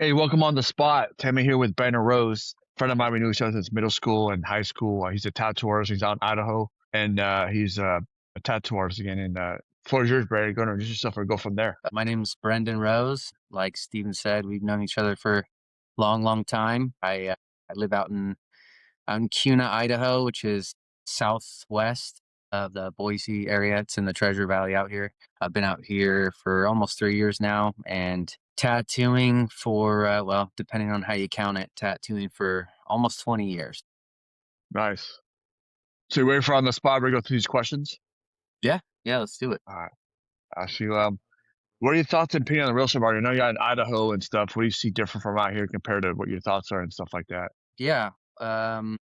Hey, welcome on the spot. Tammy here with Brendon Rose, friend of mine. We knew each other since middle school and high school. He's a tattoo artist. He's out in Idaho, and he's a tattoo artist again. And floor is yours, Brandon. Go and introduce yourself and go from there. My name's Brendon Rose. Like Steven said, we've known each other for a long, long time. I live out in Kuna, Idaho, which is southwest of the Boise area. It's in the Treasure Valley out here. I've been out here for almost 3 years now, and tattooing for well, depending on how you count it, tattooing for almost 20 years. Nice. So you ready for on the spot? We go through these questions. Yeah, yeah, let's do it. All right. Ask you, what are your thoughts and opinion on the real estate market? I know you're in Idaho and stuff. What do you see different from out here compared to what your thoughts are and stuff like that? Yeah.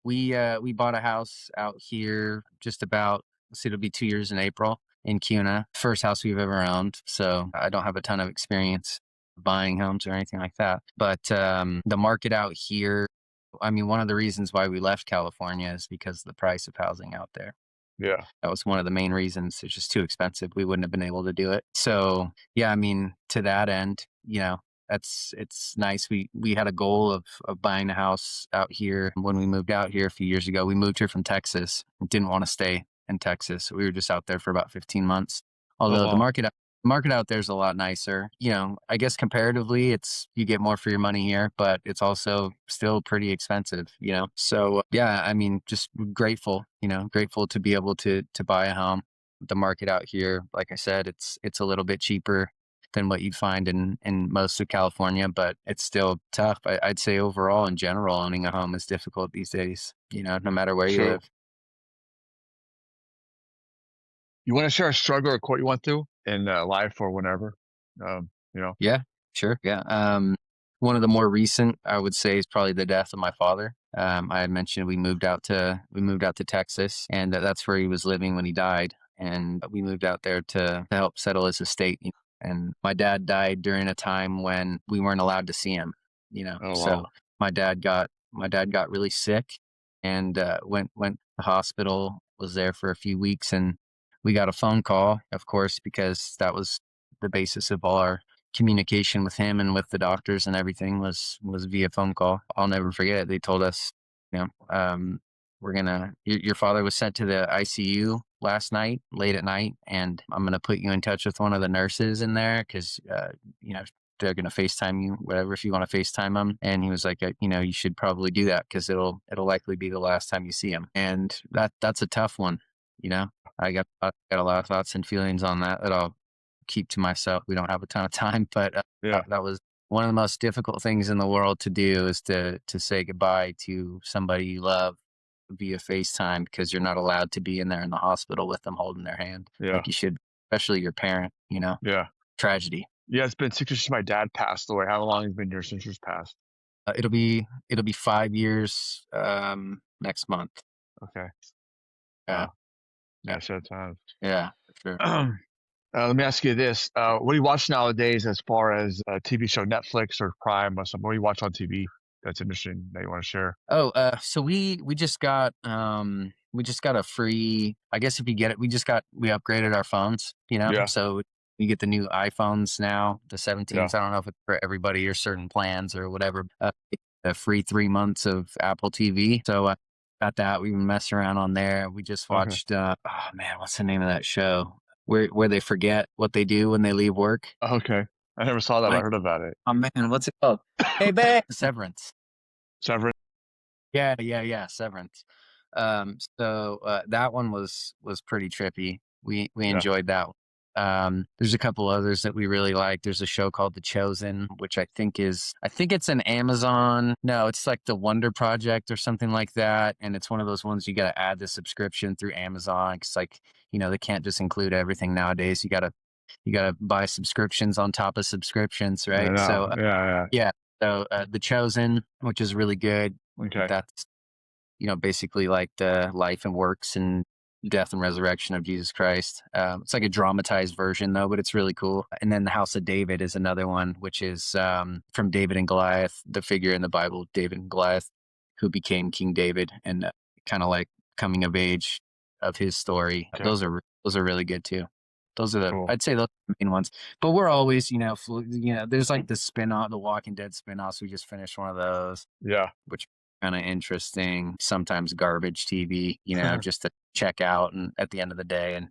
We bought a house out here just about, let's see, it'll be 2 years in April in Kuna. First house we've ever owned. So I don't have a ton of experience buying homes or anything like that. But the market out here, I mean, one of the reasons why we left California is because of the price of housing out there. Yeah. That was one of the main reasons. It's just too expensive. We wouldn't have been able to do it. So yeah, I mean, to that end, it's nice. We had a goal of buying a house out here when we moved out here a few years ago. We moved here from Texas. Didn't want to stay in Texas. So we were just out there for about 15 months. Oh Although the wow. market out there is a lot nicer. I guess comparatively, you get more for your money here, but it's also still pretty expensive. So yeah, I mean, just grateful to be able to buy a home. The market out here, like I said, it's a little bit cheaper than what you'd find in most of California, but it's still tough. I'd say overall, in general, owning a home is difficult these days. No matter where you True. live. You want to share a struggle or quote you went through in life or whenever? You know. Yeah, sure. Yeah. One of the more recent, I would say, is probably the death of my father. I had mentioned we moved out to Texas, and that's where he was living when he died. And we moved out there to help settle his estate. And my dad died during a time when we weren't allowed to see him. Oh So wow. my dad got really sick, and went to the hospital. Was there for a few weeks, and we got a phone call, of course, because that was the basis of all our communication with him and with the doctors and everything was via phone call. I'll never forget it. They told us, you know, your father was sent to the ICU last night, late at night, and I'm gonna put you in touch with one of the nurses in there because they're gonna FaceTime you, whatever, if you want to FaceTime them. And he was like, you should probably do that because it'll likely be the last time you see him. And that's a tough one. You know, I got a lot of thoughts and feelings on that I'll keep to myself. We don't have a ton of time, but Yeah. that was one of the most difficult things in the world to do, is to say goodbye to somebody you love via FaceTime, because you're not allowed to be in there in the hospital with them holding their hand Yeah. like you should, especially your parent. Yeah. Tragedy. Yeah, it's been 6 years since my dad passed away. How long has it been here since yours passed? It'll be 5 years next month. Okay. Yeah, Wow. yeah, Yeah, sad times. yeah, for sure. Let me ask you this. What do you watch nowadays as far as a TV show, Netflix or Prime or something? What do you watch on TV that's interesting that you want to share? Oh, so we just got a free. I guess if you get it, we upgraded our phones. Yeah. So you get the new iPhones now, the Yeah. 17s. I don't know if it's for everybody or certain plans or whatever. A free 3 months of Apple TV. So got that. We've been messing around on there. We just Okay. watched. Oh man, what's the name of that show? Where they forget what they do when they leave work. Okay. I never saw that, but I Like, heard about it. oh man, what's it called? Hey, babe. Severance. Severance. Yeah, yeah, yeah, Severance. So that one was pretty trippy. We Yeah. enjoyed that one. There's a couple others that we really like. There's a show called The Chosen, which I think it's an Amazon. No, it's like the Wonder Project or something like that. And it's one of those ones you got to add the subscription through Amazon. It's like, they can't just include everything nowadays. You gotta buy subscriptions on top of subscriptions, I right? So know. Yeah. yeah. So The Chosen, which is really good. Yeah. Okay. That's basically like the life and works and death and resurrection of Jesus Christ. It's like a dramatized version though, but it's really cool. And then The House of David is another one, which is from David and Goliath, the figure in the Bible, David and Goliath, who became King David, and kind of like coming of age of his story. Okay. Those are really good too. Cool. I'd say those are the main ones. But we're always, there's like the spin-off, the Walking Dead spin-offs. We just finished one of those, Yeah. which kind of interesting. Sometimes garbage TV, just to check out and at the end of the day and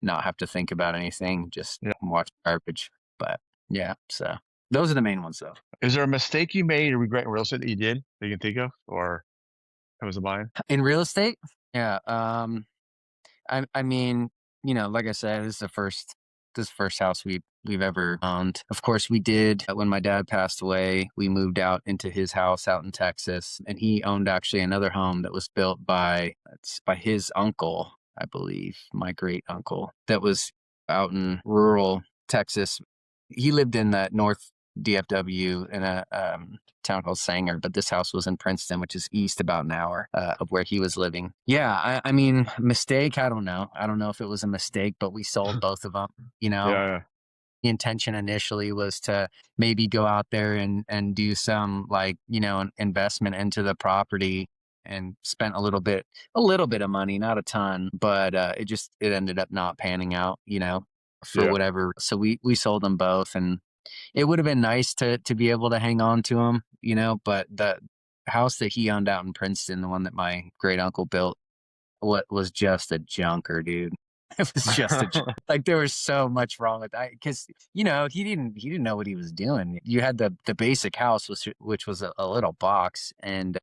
not have to think about anything, just Yeah. watch garbage. But yeah, so those are the main ones though. Is there a mistake you made or regret in real estate that you did that you can think of or comes to mind? In real estate, yeah. I mean, like I said, this is the first house we've ever owned. Of course, we did when my dad passed away. We moved out into his house out in Texas, and he owned actually another home that was built by his uncle, I believe, my great uncle, that was out in rural Texas. He lived in the North DFW in a town called Sanger, but this house was in Princeton, which is east about an hour of where he was living. Yeah, I mean, mistake. I don't know. I don't know if it was a mistake, but we sold both of them. Yeah. The intention initially was to maybe go out there and do some like an investment into the property and spent a little bit of money, not a ton, but it ended up not panning out. For Yeah. whatever. So we sold them both, and it would have been nice to be able to hang on to them, but the house that he owned out in Princeton, the one that my great uncle built, what was just a junker, dude. It was just like there was so much wrong with that because he didn't know what he was doing. You had the basic house, which was a little box, and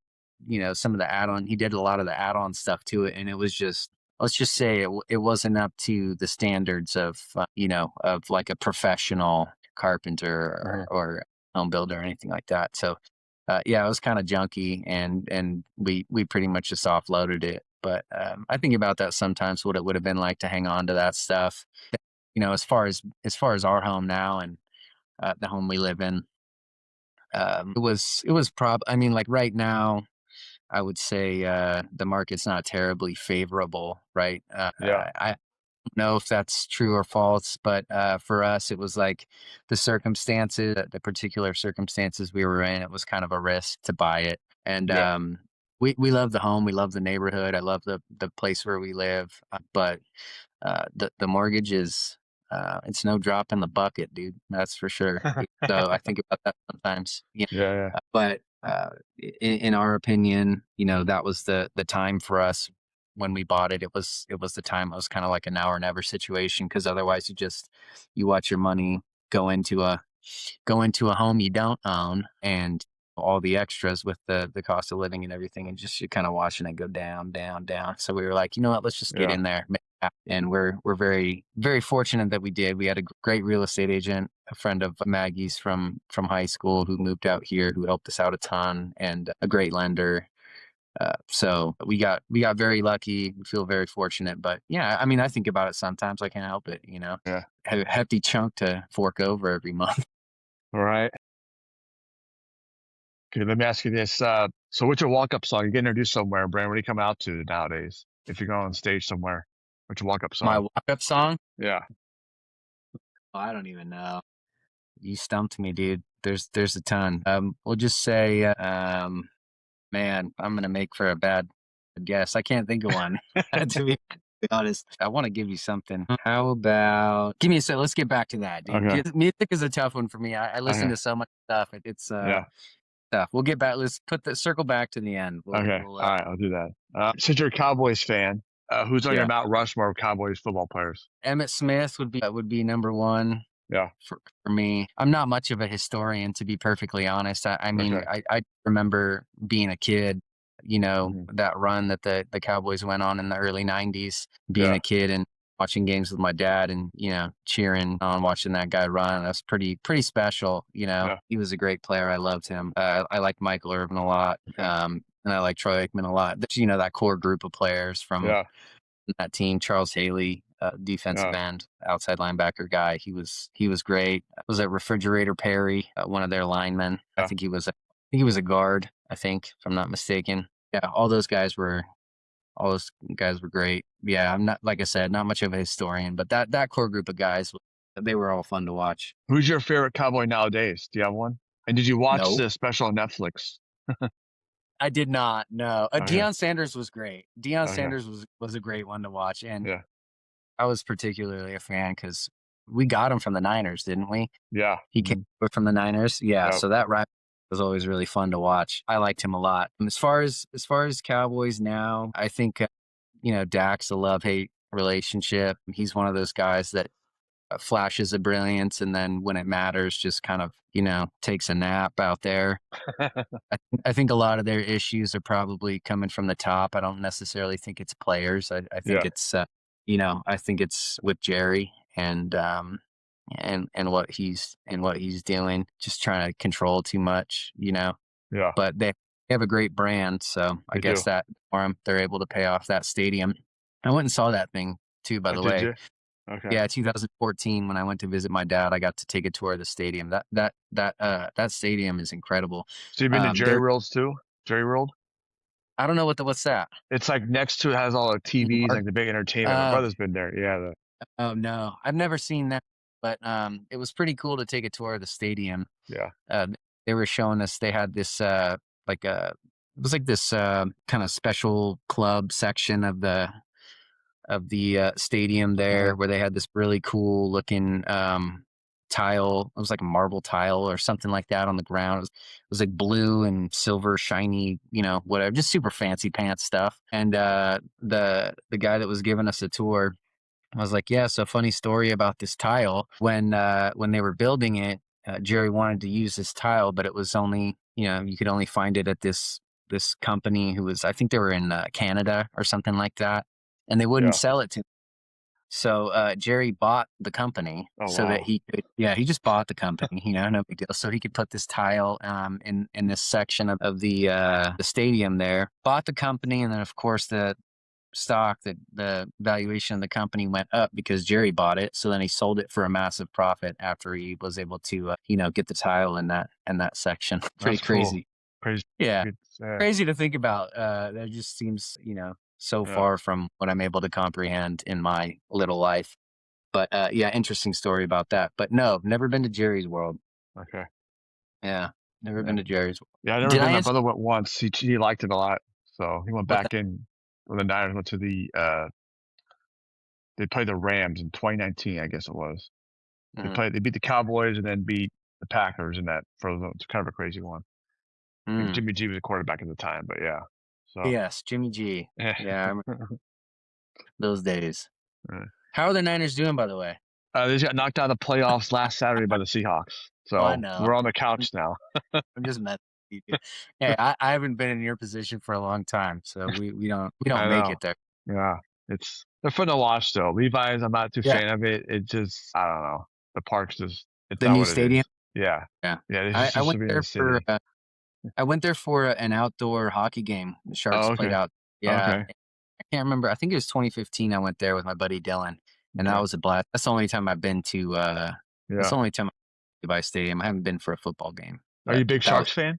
some of the add-on. He did a lot of the add-on stuff to it, and it was just, let's just say it wasn't up to the standards of of like a professional carpenter Mhm. or home builder or anything like that. So yeah, it was kind of junky, and we pretty much just offloaded it. But I think about that sometimes, what it would have been like to hang on to that stuff. As far as our home now and the home we live in, it was I mean, like right now, I would say the market's not terribly favorable, right? Yeah. I don't know if that's true or false, but for us, it was like the particular circumstances we were in. It was kind of a risk to buy it, and Yeah. we love the home, we love the neighborhood, I love the place where we live, but the mortgage is it's no drop in the bucket, dude. That's for sure. So I think about that sometimes. Yeah. But in our opinion, that was the time for us when we bought it. It was the time. It was kind of like a now or never situation because otherwise you watch your money go into a home you don't own and all the extras with the cost of living and everything, and just you're kind of watching it go down, down, down. So we were like, you know what, let's just get Yeah. in there. And we're very, very fortunate that we did. We had a great real estate agent, a friend of Maggie's from high school who moved out here, who helped us out a ton, and a great lender. So we got very lucky. We feel very fortunate. But yeah, I mean, I think about it sometimes. I can't help it. Yeah. A hefty chunk to fork over every month. All right. Okay, let me ask you this. So what's your walk-up song? You get introduced somewhere, Brand. What do you come out to nowadays? If you're going on stage somewhere, what's your walk-up My song? walk-up song? Yeah. Oh, I don't even know. You stumped me, dude. There's a ton. We'll just say, man, I'm gonna make for a bad guess. I can't think of one. To be honest, I want to give you something. How about give me a sec? Let's get back to that, dude. Okay. Music is a tough one for me. I listen Okay. to so much stuff. It's Yeah. tough. We'll get back. Let's circle back to the end. Okay. All right. I'll do that. Since you're a Cowboys fan, who's on your Yeah. Mount Rushmore of Cowboys football players? Emmett Smith would be number one. Yeah. For me. I'm not much of a historian, to be perfectly honest. I mean, Okay. I remember being a kid, Mhm. that run that the Cowboys went on in the early 90s, being Yeah. a kid and watching games with my dad and, cheering on watching that guy run. That's pretty special. Yeah. He was a great player. I loved him. I like Michael Irvin a lot. Okay. And I like Troy Aikman a lot. That core group of players from Yeah. that team. Charles Haley, defensive Yeah. end, outside linebacker guy. He was great. Was it Refrigerator Perry, one of their linemen? I Yeah. think he was a guard. I think, if I'm not mistaken. Yeah, all those guys were great. Yeah, I'm not, like I said, not much of a historian, but that core group of guys, they were all fun to watch. Who's your favorite Cowboy nowadays? Do you have one? And did you watch No, the special on Netflix? I did not. No, Okay. Deion Sanders was great. Deion Okay. Sanders was a great one to watch, and Yeah. I was particularly a fan because we got him from the Niners, didn't we? Yeah. He came over from the Niners. Yeah, Yep. so that rivalry was always really fun to watch. I liked him a lot. As far as Cowboys now, I think Dak's a love-hate relationship. He's one of those guys that flashes of brilliance and then when it matters just kind of, takes a nap out there. I think a lot of their issues are probably coming from the top. I don't necessarily think it's players. I think Yeah. I think it's with Jerry and what he's doing, just trying to control too much. Yeah. But they have a great brand, so I They guess do. that for them, they're able to pay off that stadium. I went and saw that thing too, by Oh, the did way. you? Okay. Yeah, 2014 when I went to visit my dad, I got to take a tour of the stadium. That stadium is incredible. So you've been to Jerry There, World's too? Jerry World? I don't know what's that? It's like next to it has all the TVs, Mark? like the big entertainment. My Uh, brother's been there. Yeah. oh no, I've never seen that, but it was pretty cool to take a tour of the stadium. Yeah. Uh, they were showing us they had this like it was like this kind of special club section of the stadium Uh-huh. there where they had this really cool looking tile. It was like a marble tile or something like that on the ground. It was like blue and silver, shiny, whatever, just super fancy pants stuff. And the guy that was giving us a tour, I was like, yeah, so funny story about this tile. When they were building it, Jerry wanted to use this tile, but it was only, you could only find it at this company who was, I think they were in Canada or something like that, and they wouldn't Yeah. sell it to. So Jerry bought the company Oh, so that wow. he could, yeah, he just bought the company, no big deal. So he could put this tile in this section of the stadium there. Bought the company, and then of course the valuation of the company went up because Jerry bought it. So then he sold it for a massive profit after he was able to, get the tile in that section. Pretty That's cool. crazy. Crazy. Yeah, It's, crazy to think about. That just seems, so yeah. far from what I'm able to comprehend in my little life. But yeah, interesting story about that. But no, never been to Jerry's World. Okay. Yeah, never Yeah. been to Jerry's World. Yeah. I never Did been. I My answer? brother went once. He liked it a lot. So he went What's that? back in when the Niners went to they played the Rams in 2019, I guess it was. Mm, They beat the Cowboys and then beat the Packers in that it's kind of a crazy one. I think mm. Jimmy G was a quarterback at the time, but yeah. So, Yes, Jimmy G. Yeah, I remember those days. uh, How are the Niners doing, by the way? they just got knocked out of the playoffs last Saturday by the Seahawks. Oh, I So know. we're on the I'm, couch now. I'm just messing with you. Hey, I haven't been in your position for a long time, so we don't I make know. it there. Yeah. They're fun to watch though. Levi's, I'm not too Yeah, fan of it. It just, I don't know. The park's just, it's the not new what it stadium. is. Yeah. Yeah, Yeah. It's I just went to be in the there for city. an outdoor hockey game. The Sharks Oh, played okay. out. Yeah, Okay. I can't remember. I think it was 2015. I went there with my buddy Dylan, and that Okay. was a blast. That's the only time I've been to. That's Yeah. the only time I've been to Levi Stadium. I haven't been for a football game, Are you but a big that was Sharks fan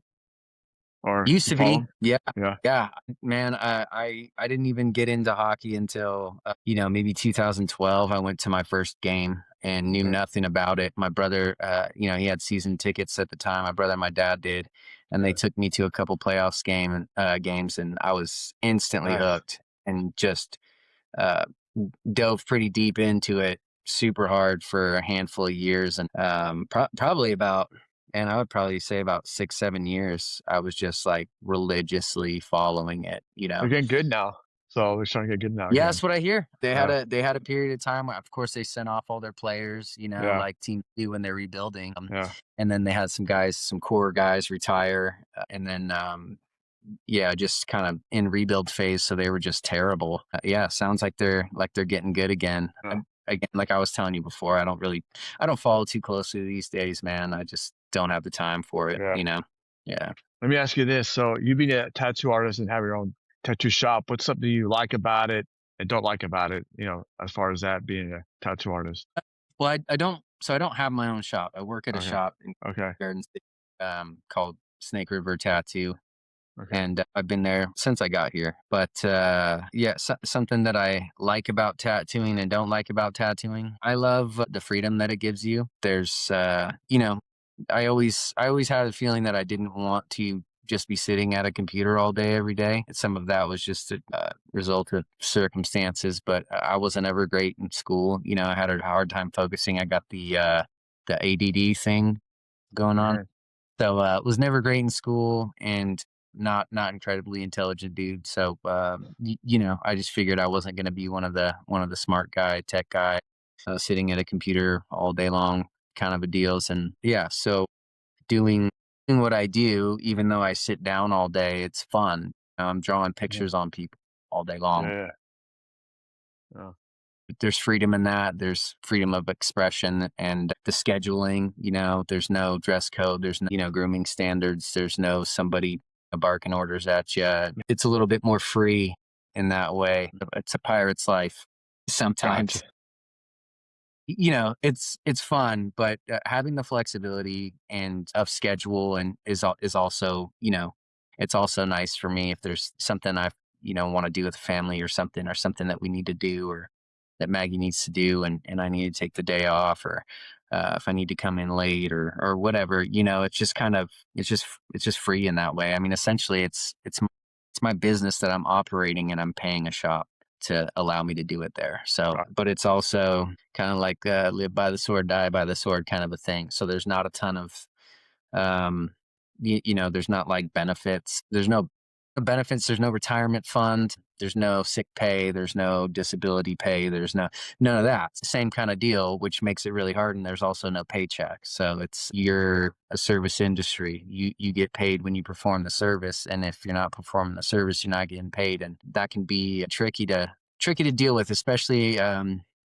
or used you to follow be. 'em? Yeah, Yeah. yeah, man. I didn't even get into hockey until maybe 2012. I went to my first game and knew Okay. nothing about it. My brother, he had season tickets at the time. My brother and my dad did, and they Yeah. took me to a couple playoffs games, and I was instantly Nice. hooked and just uh, dove pretty deep into it super hard for a handful of years. And probably about, and I would probably say about 6 7 years, I was just like religiously following it. They're getting good now. So they're starting to get good now Yeah, again. that's what I hear. They had Yeah. a period of time where, of course, they sent off all their players, Yeah. like teams do when they're rebuilding. Yeah. And then they had some core guys retire, and then yeah, just kind of in rebuild phase. So they were just terrible. Yeah, sounds like they're getting good again. Yeah. Again, like I was telling you before, I don't follow too closely these days, man. I just don't have the time for Yeah. it. Yeah. Let me ask you this. So you being a tattoo artist and have your own tattoo shop, what's something you like about it and don't like about it, as far as that being a tattoo artist? Well, I don't. So I don't have my own shop. I work at a Okay. shop in Okay. Garden City, called Snake River Tattoo, Okay. and I've been there since I got here. But yeah, something that I like about tattooing and don't like about tattooing, I love the freedom that it gives you. There's, I always had a feeling that I didn't want to just be sitting at a computer all day every day. Some of that was just a result of circumstances, but I wasn't ever great in school. You know, I had a hard time focusing. I got the ADD thing going on. Mhm. So was never great in school and not incredibly intelligent dude. So you know, I just figured I wasn't going to be one of the smart guy, tech guy, sitting at a computer all day long kind of a deals. And yeah, so doing what I do, even though I sit down all day, it's fun. I'm drawing Mhm. pictures on people all day Yeah, long. yeah. Oh, There's freedom in that. There's freedom of expression and the scheduling, you know, there's no dress code. There's no, you know, grooming standards. There's no somebody barking orders at you. It's a little bit more free in that way. It's a pirate's life gotcha. sometimes. You know, it's fun, but having the flexibility and of schedule and is also, you know, it's also nice for me if there's something I, you know, want to do with the family or something that we need to do or that Maggie needs to do and I need to take the day off or if I need to come in late or whatever, you know, it's just kind of it's just free in that way. I mean, essentially it's my business that I'm operating and I'm paying a shop to allow me to do it there. So, Right. but it's also kind of like live by the sword, die by the sword kind of a thing. So there's not a ton of, um, you know, there's not like benefits. There's no benefits. There's no retirement fund. There's no sick pay. There's no disability pay. There's none of that. It's the same kind of deal, which makes it really hard. And there's also no paycheck. So it's you're a service industry. You get paid when you perform the service, and if you're not performing the service, you're not getting paid, and that can be tricky to deal with, especially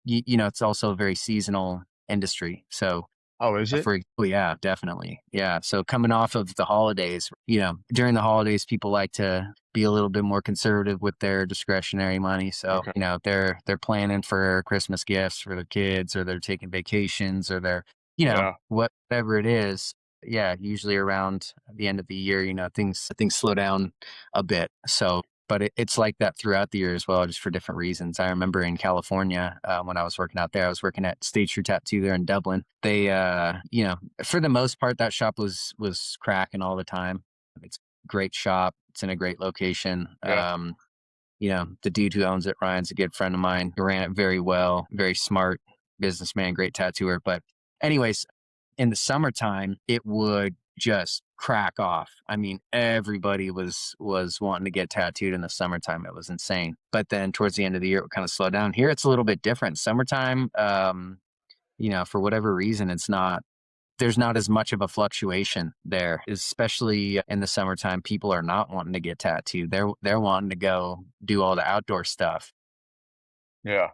you know, it's also a very seasonal industry. So Oh, is it? oh yeah, definitely. Yeah. So coming off of the holidays, you know, during the holidays, people like to be a little bit more conservative with their discretionary money. So, Okay. you know, they're planning for Christmas gifts for their kids or they're taking vacations or they're, you know, Yeah. whatever it is. Yeah, usually around the end of the year, you know, things slow down a bit. So but it's like that throughout the year as well, just for different reasons. I remember in California when I was working out there, I was working at State True Tattoo there in Dublin. They, you know, for the most part, that shop was cracking all the time. It's a great shop. It's in a great location. Yeah. You know, the dude who owns it, Ryan's a good friend of mine. He ran it very well, very smart businessman, great tattooer. But, anyways, in the summertime, it would just crack off. I mean, everybody was wanting to get tattooed in the summertime. It was insane. But then towards the end of the year, it would kind of slow down. Here, it's a little bit different. Summertime, you know, for whatever reason, there's not as much of a fluctuation there, especially in the summertime. People are not wanting to get tattooed. They're wanting to go do all the outdoor stuff. Yeah.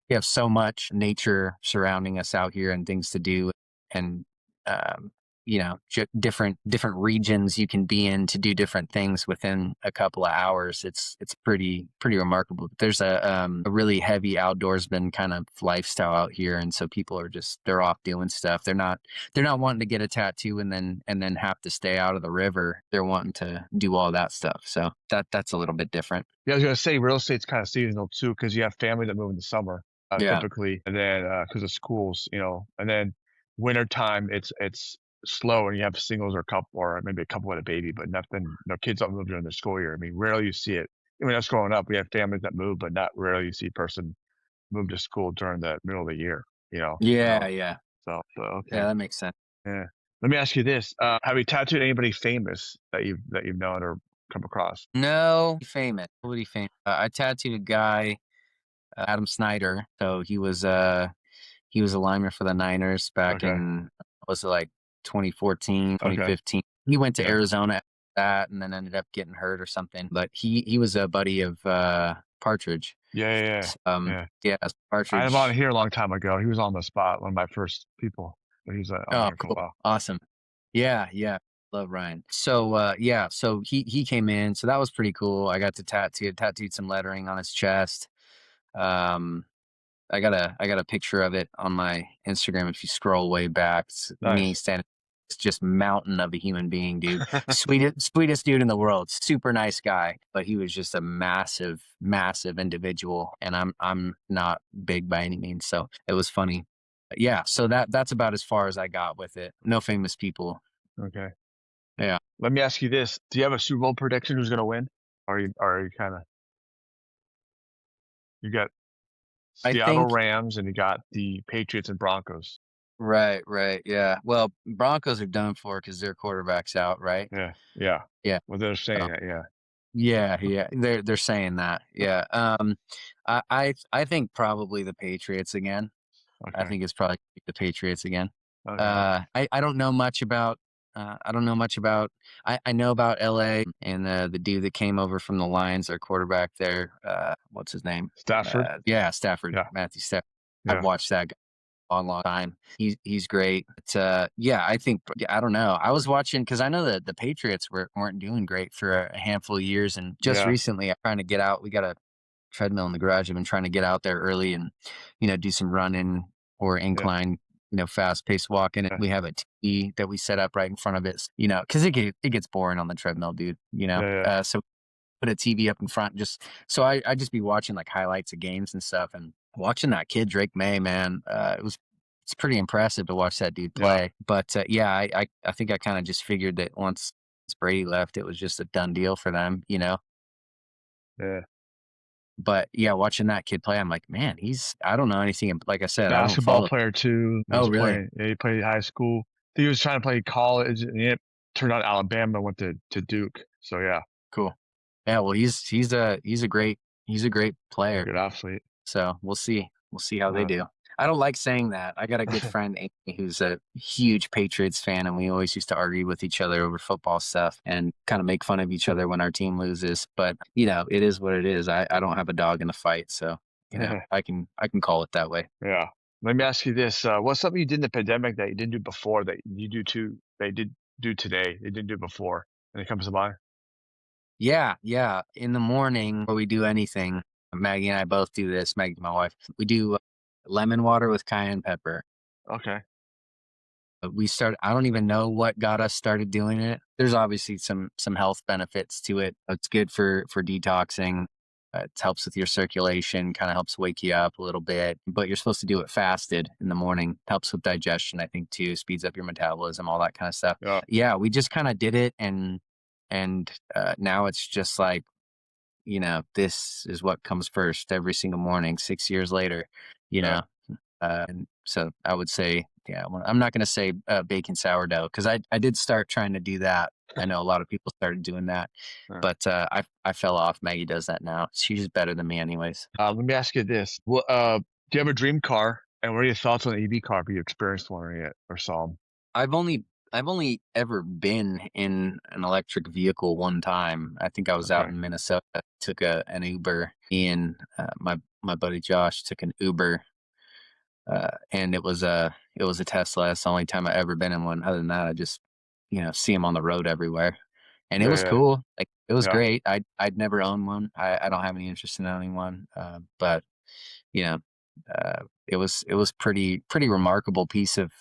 We have so much nature surrounding us out here and things to do and um, you know different regions you can be in to do different things within a couple of hours. It's pretty remarkable. There's a really heavy outdoorsman kind of lifestyle out here, and so people are just they're off doing stuff. They're not wanting to get a tattoo and then have to stay out of the river. They're wanting to do all that stuff, so that's a little bit different. Yeah, I was gonna say real estate's kind of seasonal too, because you have family that move in the summer, Yeah. typically, and then because of schools, you know, and then wintertime it's slow, and you have singles or couple or maybe a couple with a baby, but nothing. No kids don't move during the school year. I mean, rarely you see it. I mean, us growing up, we have families that move, but not rarely you see a person move to school during the middle of the year. You know, Yeah, yeah, so yeah, okay, that makes sense. yeah. Let me ask you this: have you tattooed anybody famous that you've known or come across? No, famous. Nobody famous. I tattooed a guy, Adam Snyder. So he was a lineman for the Niners back Okay, in was it like 2014, okay, 2015. He went to yeah, Arizona after that and then ended up getting hurt or something. But he was a buddy of Partridge. yeah, yeah, yeah. Yeah. Yeah, I had him on Partridge. here a long time ago. He was on the spot, one of my first people, but he's on Oh, here for a cool. while. Awesome. Yeah, yeah. Love Ryan. So yeah, so he came in, so that was pretty cool. I got to tattooed some lettering on his chest. Um I got a picture of it on my Instagram if you scroll way back. It's me Nice. standing it's just mountain of a human being, dude. Sweetest dude in the world. Super nice guy, but he was just a massive individual and I'm not big by any means, so it was funny. But yeah, so that's about as far as I got with it. No famous people. Okay. Yeah. Let me ask you this: do you have a Super Bowl prediction? Who's going to win? Or are you kind of you got I Seattle think Rams and you got the Patriots and Broncos? right, right. Yeah. Well, Broncos are done for because their quarterback's out, right? Yeah, yeah. Yeah. Well, they're So, saying that. Yeah. yeah, yeah. They're saying that. Yeah. I think probably the Patriots again. I Okay. think it's probably the Patriots again. Okay. I don't know much about I don't know much about I know about LA and the dude that came over from the Lions, their quarterback there. What's his name? Stafford. Yeah, Stafford, Yeah. Matthew Stafford. I've Yeah. watched that guy a long, long time. He's great. But yeah, I think yeah, I don't know. I was watching because I know that the Patriots weren't doing great for a handful of years, and just Yeah. recently I'm trying to get out. We got a treadmill in the garage. I've been trying to get out there early and, do some running or Yeah. incline, fast paced walking. Yeah. We have a TV that we set up right in front of it, because it gets boring on the treadmill, dude. Yeah. So put a TV up in front, just so I just be watching like highlights of games and stuff, and watching that kid Drake May, man. It's pretty impressive to watch that dude Yeah. play. But yeah, I think I kind of just figured that once Brady left, it was just a done deal for them. Yeah. But yeah, watching that kid play, I'm like, man, I don't know anything. Like I said, I don't Basketball follow. player too. He Oh, was really? playing. Yeah, he played high school. He was trying to play college, and it turned out Alabama went to Duke. So yeah, Cool. Yeah, well, he's a great player. good athlete. So we'll see. We'll see how they Uh, do. I don't like saying that. I got a good friend, Amy, who's a huge Patriots fan, and we always used to argue with each other over football stuff and kind of make fun of each other when our team loses. But it is what it is. I don't have a dog in the fight, so I can call it that way. yeah. Let me ask you this: what's something you did in the pandemic that you didn't do before that you do too? They did do today. They didn't do before. And it comes to mind. Yeah, yeah. In the morning, before we do anything, Maggie and I both do this. Maggie, my wife, we do lemon water with cayenne pepper. Okay. We started. I don't even know what got us started doing it. There's obviously some health benefits to it. It's good for detoxing. It helps with your circulation, kind of helps wake you up a little bit. But you're supposed to do it fasted in the morning. Helps with digestion, I think, too. Speeds up your metabolism, all that kind of stuff. Yeah. Yeah, we just kind of did it, and now it's just like this is what comes first every single morning. 6 years later, you Yeah. know. And so I would say, yeah, well, I'm not going to say baking sourdough because I did start trying to do that. I know a lot of people started doing that, Yeah. but I fell off. Maggie does that now. She's better than me, anyways. Let me ask you this: do you have a dream car? And what are your thoughts on the EV car? Have you experienced one yet or saw them? I've only I've only ever been in an electric vehicle one time. I think I was out Okay. in Minnesota. Took an Uber. Ian, my buddy Josh took an Uber, and it was a Tesla. It's the only time I ever been in one. Other than that, I just see them on the road everywhere, and it Yeah. was Yeah. cool. Like it was Yeah. great. I'd never owned one. I don't have any interest in owning one, but you know, it was pretty remarkable piece of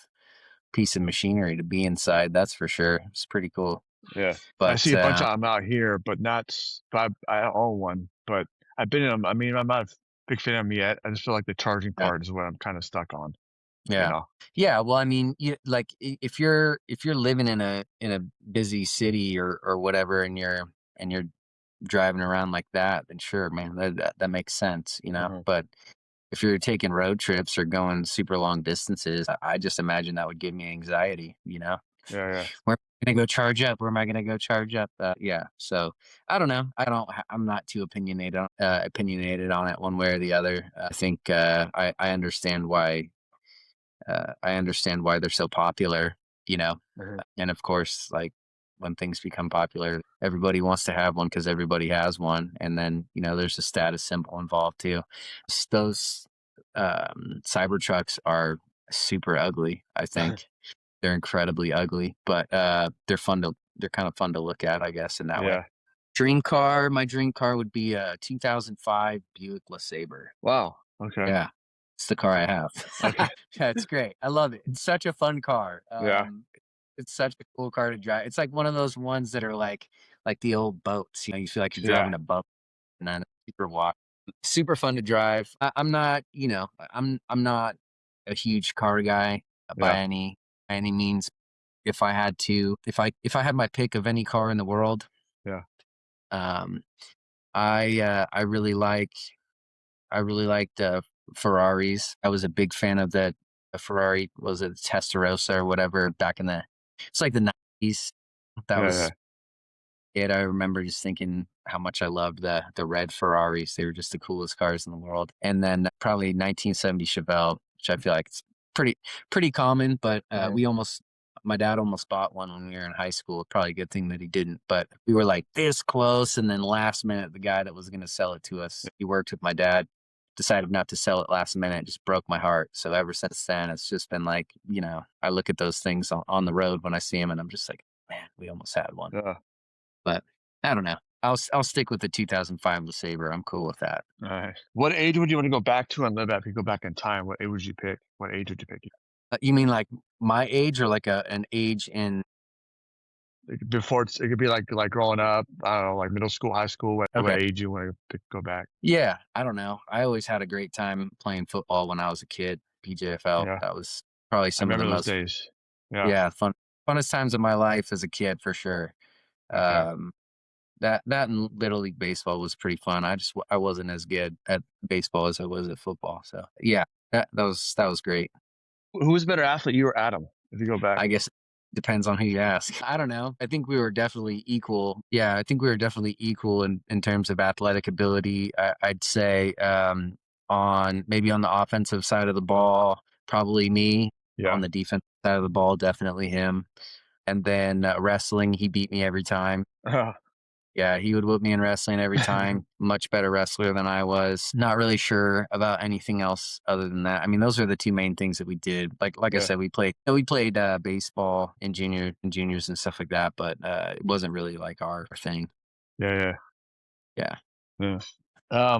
machinery to be inside. That's for sure. It's pretty cool. Yeah. I But see a bunch of them out here, but not. But I own one, but I've been in them. I mean, I'm not a big fan of them yet. I just feel like the charging yeah, part is what I'm kind of stuck on. You yeah, know. yeah. Well, I mean, if you're living in a busy city or whatever, and you're driving around like that, then sure, man, that makes sense. Hmm. But if you're taking road trips or going super long distances, I just imagine that would give me anxiety. Yeah. Yeah. Where am I gonna go charge up? Where am I gonna go charge up? Yeah. So I don't know. I'm not too opinionated on it one way or the other. I think I understand why. I understand why they're so popular. You know, Hmm. and of course, like when things become popular, everybody wants to have one because everybody has one, and then there's a status symbol involved too. Those Cybertrucks are super ugly. I think they're incredibly ugly, but they're fun to. They're kind of fun to look at, I guess, in that way. Yeah. My dream car would be a 2005 Buick LeSabre. Wow. Okay. Yeah, it's the car I have. Okay. Yeah, it's great. I love it. It's such a fun car. Yeah. It's such a cool car to drive. It's like one of those ones that are like the old boats. You feel like you're Yeah. driving a boat, and then it's super wide, super fun to drive. I'm not, I'm not a huge car guy by Yeah. any means. if I had to, if I had my pick of any car in the world, Yeah. um, I really liked Ferraris. I was a big fan of that. A Ferrari was it Testarossa or whatever back in the. It's like the 90s. That Yeah. was Yeah. it. I remember just thinking how much I loved the red Ferraris. They were just the coolest cars in the world. And then probably 1970 Chevelle, which I feel like it's pretty common, but Mhm. my dad almost bought one when we were in high school. Probably a good thing that he didn't, but we were like this close. And then last minute, the guy that was going to sell it to us, he worked with my dad, decided not to sell it last minute. It just broke my heart. So ever since then, it's just been like, I look at those things on the road when I see them and I'm just like, man, we almost had one. Yeah. But I don't know. I'll stick with the 2005 LeSabre. I'm cool with that. Nice. What age would you want to go back to and live at? If you go back in time, what age would you pick? What age would you pick? You mean like my age or like an age in? Before it could be like growing up. I don't know, like middle school, high school. What Okay. age you want to go back? Yeah, I don't know. I always had a great time playing football when I was a kid. PJFL. Yeah, That was probably I some of the remember those most days. Yeah. yeah funnest times of my life as a kid for sure. Okay. Um, that and Little League baseball was pretty fun. I wasn't as good at baseball as I was at football. So yeah, that was great. Who was a better athlete, you or Adam? If you go back. I guess it depends on who you ask. I don't know. I think we were definitely equal. Yeah, I think we were definitely equal in terms of athletic ability. I'd say on maybe on the offensive side of the ball, probably me. On Yeah. the defensive side of the ball, definitely him. And then wrestling, he beat me every time. Yeah, he would whoop me in wrestling every time. Much better wrestler than I was. Not really sure about anything else other than that. I mean, those are the two main things that we did. Like I Yeah. said, we played baseball in juniors and stuff like that, but it wasn't really like our thing. Yeah. Yeah. Yeah. Yeah.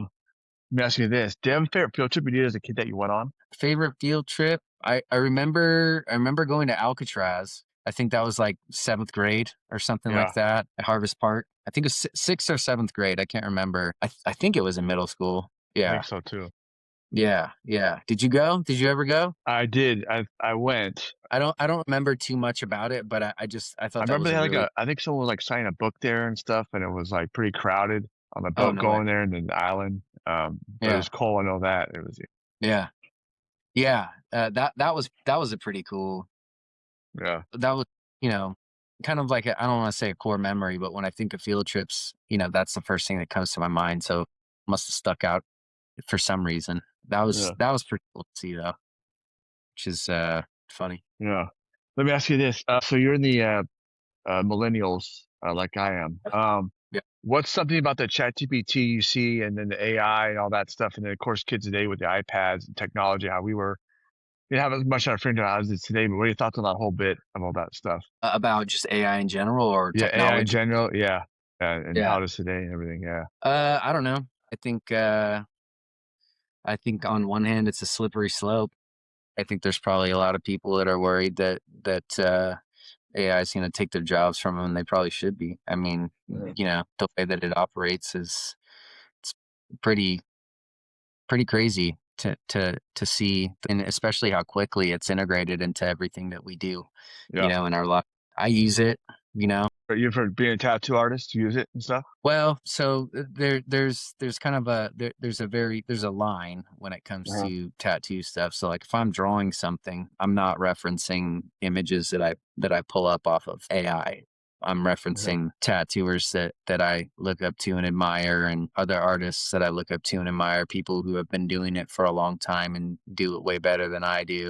Let me ask you this: do you have a favorite field trip you did as a kid that you went on? Favorite field trip? I remember going to Alcatraz. I think that was like seventh grade or something like Yeah, that at Harvest Park. I think it was sixth or seventh grade. I can't remember. I think it was in middle school. I Yeah. think so too. Yeah, yeah. Did you go? Did you ever go? I did. I went. I don't remember too much about it, but I I thought that remember was they a had really. I think someone was like signing a book there and stuff, and it was like pretty crowded on the Oh, boat no way. going there and then the island. But it Yeah. was cold. I know that it was. Yeah. Yeah. That was a pretty cool. Yeah, That was, you know, kind of like I don't want to say a core memory, but when I think of field trips, that's the first thing that comes to my mind. So must have stuck out for some reason. That was yeah, that was pretty cool to see though, which is funny. yeah. Let me ask you this. So you're in the millennials, like I am. Yeah. What's something about the chat GPT you see and then the AI and all that stuff? And then, of course, kids today with the iPads and technology, how we didn't have as much on our fingertips as today, but what are your thoughts on that whole bit of all that stuff? About just AI in general or Yeah, AI in technology. general. Yeah. And Yeah. how it is today and everything. Yeah. I don't know. I think on one hand it's a slippery slope. I think there's probably a lot of people that are worried that AI is going to take their jobs from them, and they probably should be. I mean, Yeah. the way that it operates is it's pretty pretty crazy to see, and especially how quickly it's integrated into everything that we do, Yeah. in our life. I use it, But you for being a tattoo artist, use it and stuff? Well, so there's kind of there's a line when it comes Uh-huh. to tattoo stuff. So like if I'm drawing something, I'm not referencing images that I pull up off of AI. I'm Uh-huh. referencing tattooers that I look up to and admire, and other artists that I look up to and admire, people who have been doing it for a long time and do it way better than I do.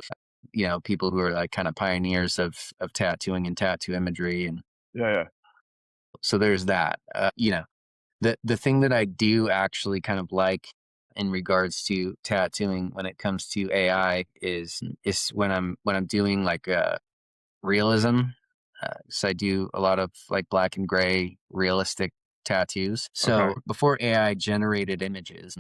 People who are like kind of pioneers of tattooing and tattoo imagery, and Yeah. Yeah. so there's that. The thing that I do actually kind of like in regards to tattooing when it comes to AI is when I'm doing like realism. So I do a lot of like black and gray realistic tattoos. Okay. So before AI generated images,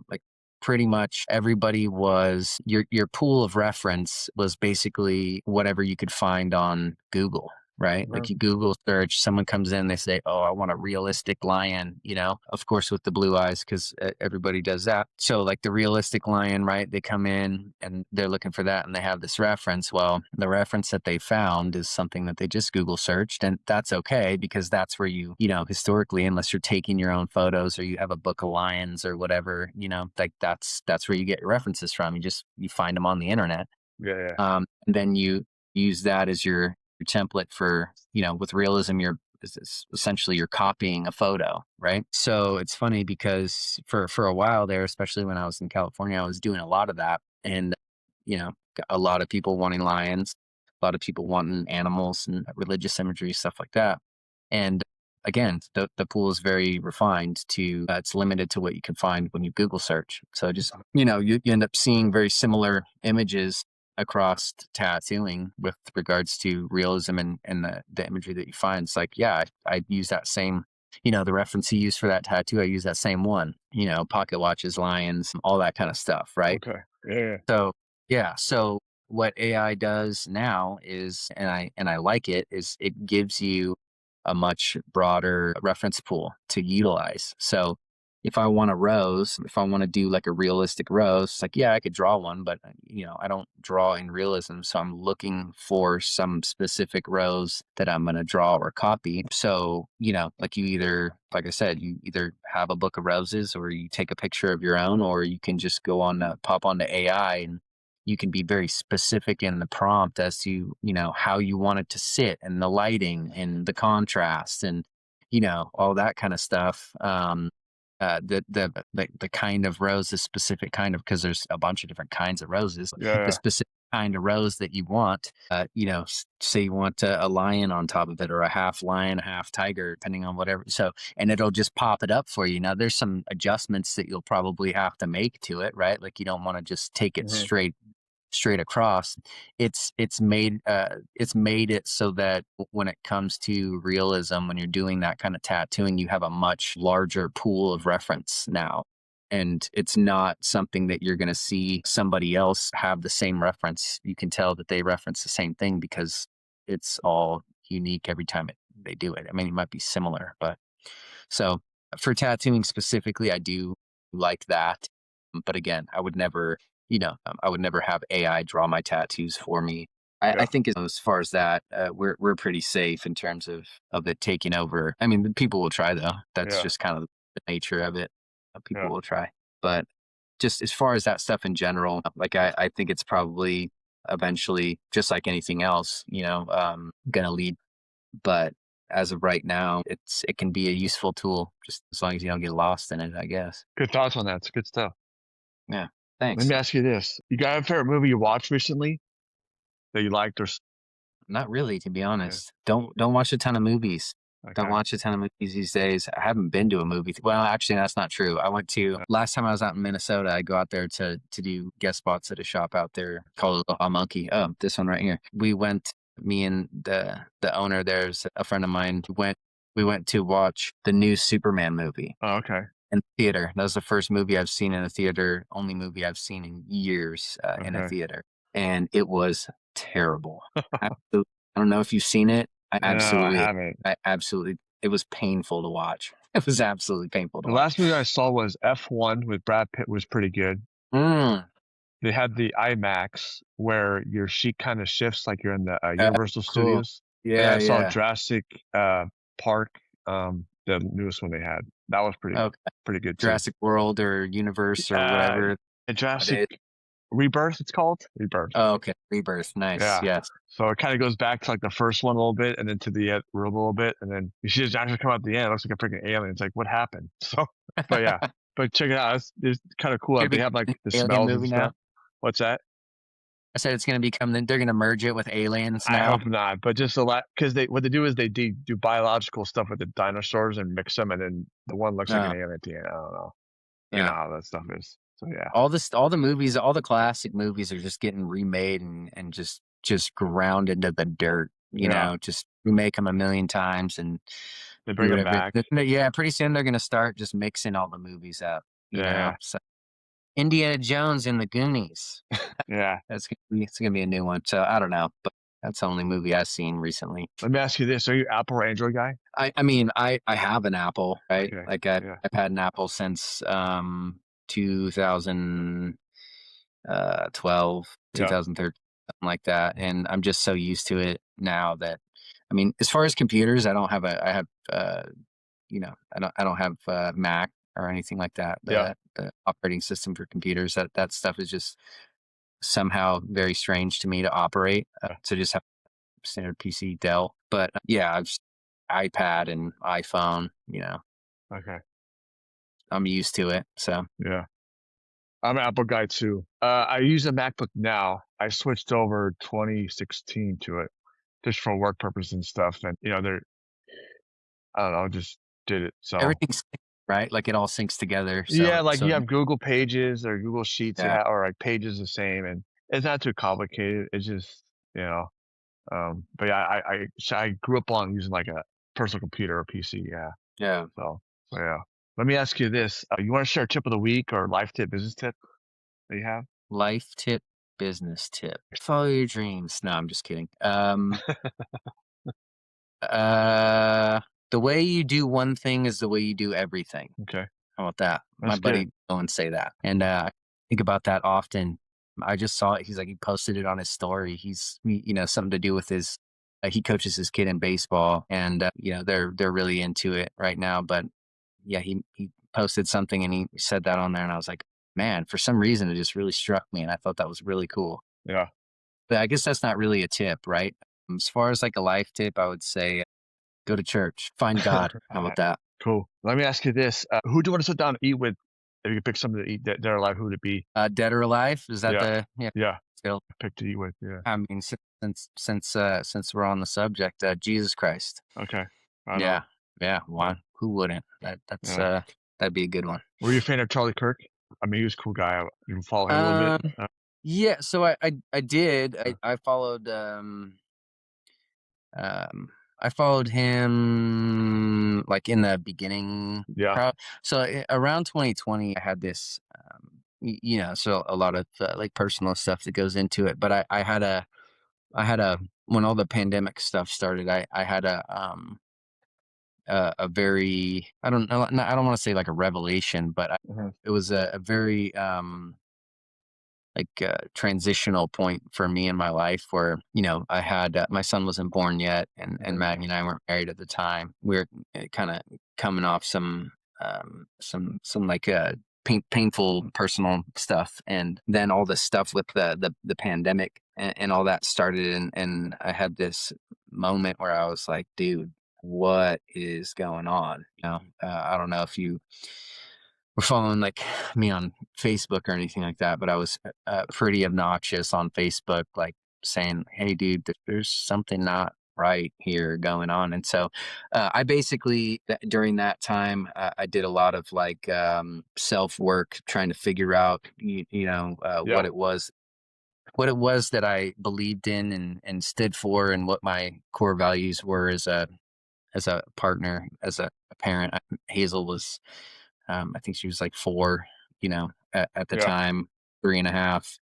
like pretty much everybody was your pool of reference was basically whatever you could find on Google. right? Uh-huh. Like you Google search, someone comes in, they say, "Oh, I want a realistic lion," of course with the blue eyes, because everybody does that. So like the realistic lion, right? They come in and they're looking for that, and they have this reference. Well, the reference that they found is something that they just Google searched, and that's okay, because that's where historically, unless you're taking your own photos or you have a book of lions or whatever, like that's where you get your references from. You find them on the internet. Yeah, yeah. And then you use that as your template for, with realism, essentially you're copying a photo, right? So it's funny because for a while there, especially when I was in California, I was doing a lot of that. And, you know, a lot of people wanting lions, a lot of people wanting animals and religious imagery, stuff like that. And again, the pool is very refined it's limited to what you can find when you Google search. So just, you end up seeing very similar images across tattooing with regards to realism and the imagery that you find. It's like, yeah, I use that same, the reference you use for that tattoo, I use that same one, pocket watches, lions, all that kind of stuff, right? Okay. Yeah, yeah. So yeah, so what AI does now is, and I like it, is it gives you a much broader reference pool to utilize. So if I want a rose, if I want to do like a realistic rose, it's like, yeah, I could draw one, but I don't draw in realism. So I'm looking for some specific rose that I'm going to draw or copy. So, like like I said, you either have a book of roses or you take a picture of your own, or you can just pop onto AI, and you can be very specific in the prompt as to, how you want it to sit, and the lighting and the contrast, and, all that kind of stuff. The kind of rose, the specific kind of, because there's a bunch of different kinds of roses, Yeah, the yeah. specific kind of rose that you want, say you want a lion on top of it, or a half lion, a half tiger, depending on whatever. So, and it'll just pop it up for you. Now there's some adjustments that you'll probably have to make to it, right? Like you don't want to just take it Mhm. straight across. It's made it so that when it comes to realism, when you're doing that kind of tattooing, you have a much larger pool of reference now. And it's not something that you're going to see somebody else have the same reference. You can tell that they reference the same thing because it's all unique every time they do it. I mean, it might be similar, but so for tattooing specifically, I do like that. But again, I would never have AI draw my tattoos for me. I Yeah, think as far as that, we're pretty safe in terms of it taking over. I mean, people will try though. That's yeah, just kind of the nature of it. People yeah. will try, but just as far as that stuff in general, like I think it's probably eventually, just like anything else, gonna lead. But as of right now, it can be a useful tool, just as long as you don't get lost in it, I guess. Good thoughts on that. It's good stuff. Yeah. Let Thanks. me ask you this: you got a favorite movie you watched recently that you liked, Not really, to be yeah, honest. Don't watch a ton of movies. Don't okay, watch a ton of movies these days. I haven't been to a movie. Well, actually, that's not true. I went to yeah. last time I was out in Minnesota. I go out there to do guest spots at a shop out there called A Monkey. Oh, this one right here. We went. Me and the owner, there's a friend of mine. We went to watch the new Superman movie Oh, okay, in theater. That was the first movie I've seen in a theater. Only movie I've seen in years in a okay. theater, and it was terrible. Absolute I don't know if you've seen it. No, I haven't. I absolutely, it was painful to watch. It was absolutely painful to The watch. last movie I saw was F1 with Brad Pitt. Was pretty good. Mm, They had the IMAX where your sheet kind of shifts like you're in the uh, Universal cool. Studios. And Yeah, I saw yeah. Jurassic Park, the newest one they had. That was Okay. pretty good too. Jurassic World or Universe or Uh, whatever it Jurassic is. Rebirth, it's called Rebirth. Oh, okay. Rebirth. Nice. Yeah. Yes. So it kind of goes back to like the first one a little bit, and then to the world a little bit, and then you see the dinosaur come out at the end. It looks like a freaking alien. It's like, what happened? So, but yeah, but check it out. It's kind of cool. Gonna They be have like an the alien smells and movie now. stuff. What's that? I said it's gonna become. They're gonna merge it with aliens I now. hope not, but just a lot because what they do is they do biological stuff with the dinosaurs and mix them, and then the one looks like an No. alien at the end. I don't know. You know Yeah. how that stuff is. So yeah, All the movies, all the classic movies are just getting remade and just ground into the dirt. yeah. Just remake them a million times and They do bring them whatever. back. Yeah, pretty soon they're gonna start just mixing all the movies up. Yeah, So Indiana Jones and the Goonies. yeah. It's gonna be a new one. So I don't know, but That's the only movie I've seen recently. Let me ask you this: Are you Apple or Android guy? I mean, I have an Apple, right? Okay. Like I've, Yeah. I've had an Apple since 2000 12, Yeah. 2013, something like that. And I'm just so used to it now that, I mean, as far as computers, I have, I don't have Mac or anything like that. Yeah. The operating system for computers, that stuff is just somehow very strange to me to operate. Yeah. So just have standard PC Dell. But yeah, I've iPad and iPhone, Okay. I'm used to it. So Yeah. I'm an Apple guy too. I use a MacBook now. I switched over 2016 to it just for work purposes and stuff. And they're I don't know, just did it. So everything's right. Like it all syncs together. yeah, So, like so you have Google Pages or Google Sheets, yeah. or like Pages the same, and it's not too complicated. It's just you know, but yeah, I grew up on using like a personal computer or PC. Yeah, Yeah. so yeah. Let me ask you this: You want to share a tip of the week or life tip, business tip that you have? Life tip, business tip. Follow your dreams. No, I'm just kidding. Uh, the way you do one thing is the way you do everything. Okay, How about that? My that's good. buddy Owen say that, and I think about that often. I just saw it. He's like he posted it on his story. Something to do with his. He coaches his kid in baseball, and they're really into it right now. But yeah, he posted something and he said that on there, and I was like, man, for some reason it just really struck me, and I thought that was really cool. Yeah. But I guess that's not really a tip, right? As far as like a life tip, I would say go to church, find God. How All about right. that? Cool. Let me ask you this: Who do you want to sit down and eat with? If you could pick somebody to eat that they're alive, who would it be? Dead or alive? Is that Yeah. the yeah? Yeah. Still, Pick to eat with. Yeah. I mean, since we're on the subject, Jesus Christ. Okay. I know. Yeah, yeah. Why? Who wouldn't? Yeah. That'd be a good one. Were you a fan of Charlie Kirk? I mean, he was a cool guy. You follow him a little bit? Um, yeah. So I did. Uh, I followed Um, I followed him like in the beginning. yeah. So around 2020, I had this, so a lot of like personal stuff that goes into it. But I had a, when all the pandemic stuff started, I had a very, I don't know, I don't want to say like a revelation, but Mhm. it was a very, transitional point for me in my life where I had my son wasn't born yet, and Mhm. Maggie and I weren't married at the time. We were kind of coming off some like painful personal stuff, and then all this stuff with the pandemic and all that started, and I had this moment where I was like, dude, what is going on? I don't know if you were following like me on Facebook or anything like that, but I was pretty obnoxious on Facebook, like saying, "Hey, dude, there's something not right here going on." And so, I basically during that time, I did a lot of like self work, trying to figure out, Yeah. what it was that I believed in and stood for, and what my core values were as a partner, as a parent. Hazel was I think she was like 4, at the Yeah. time, 3.5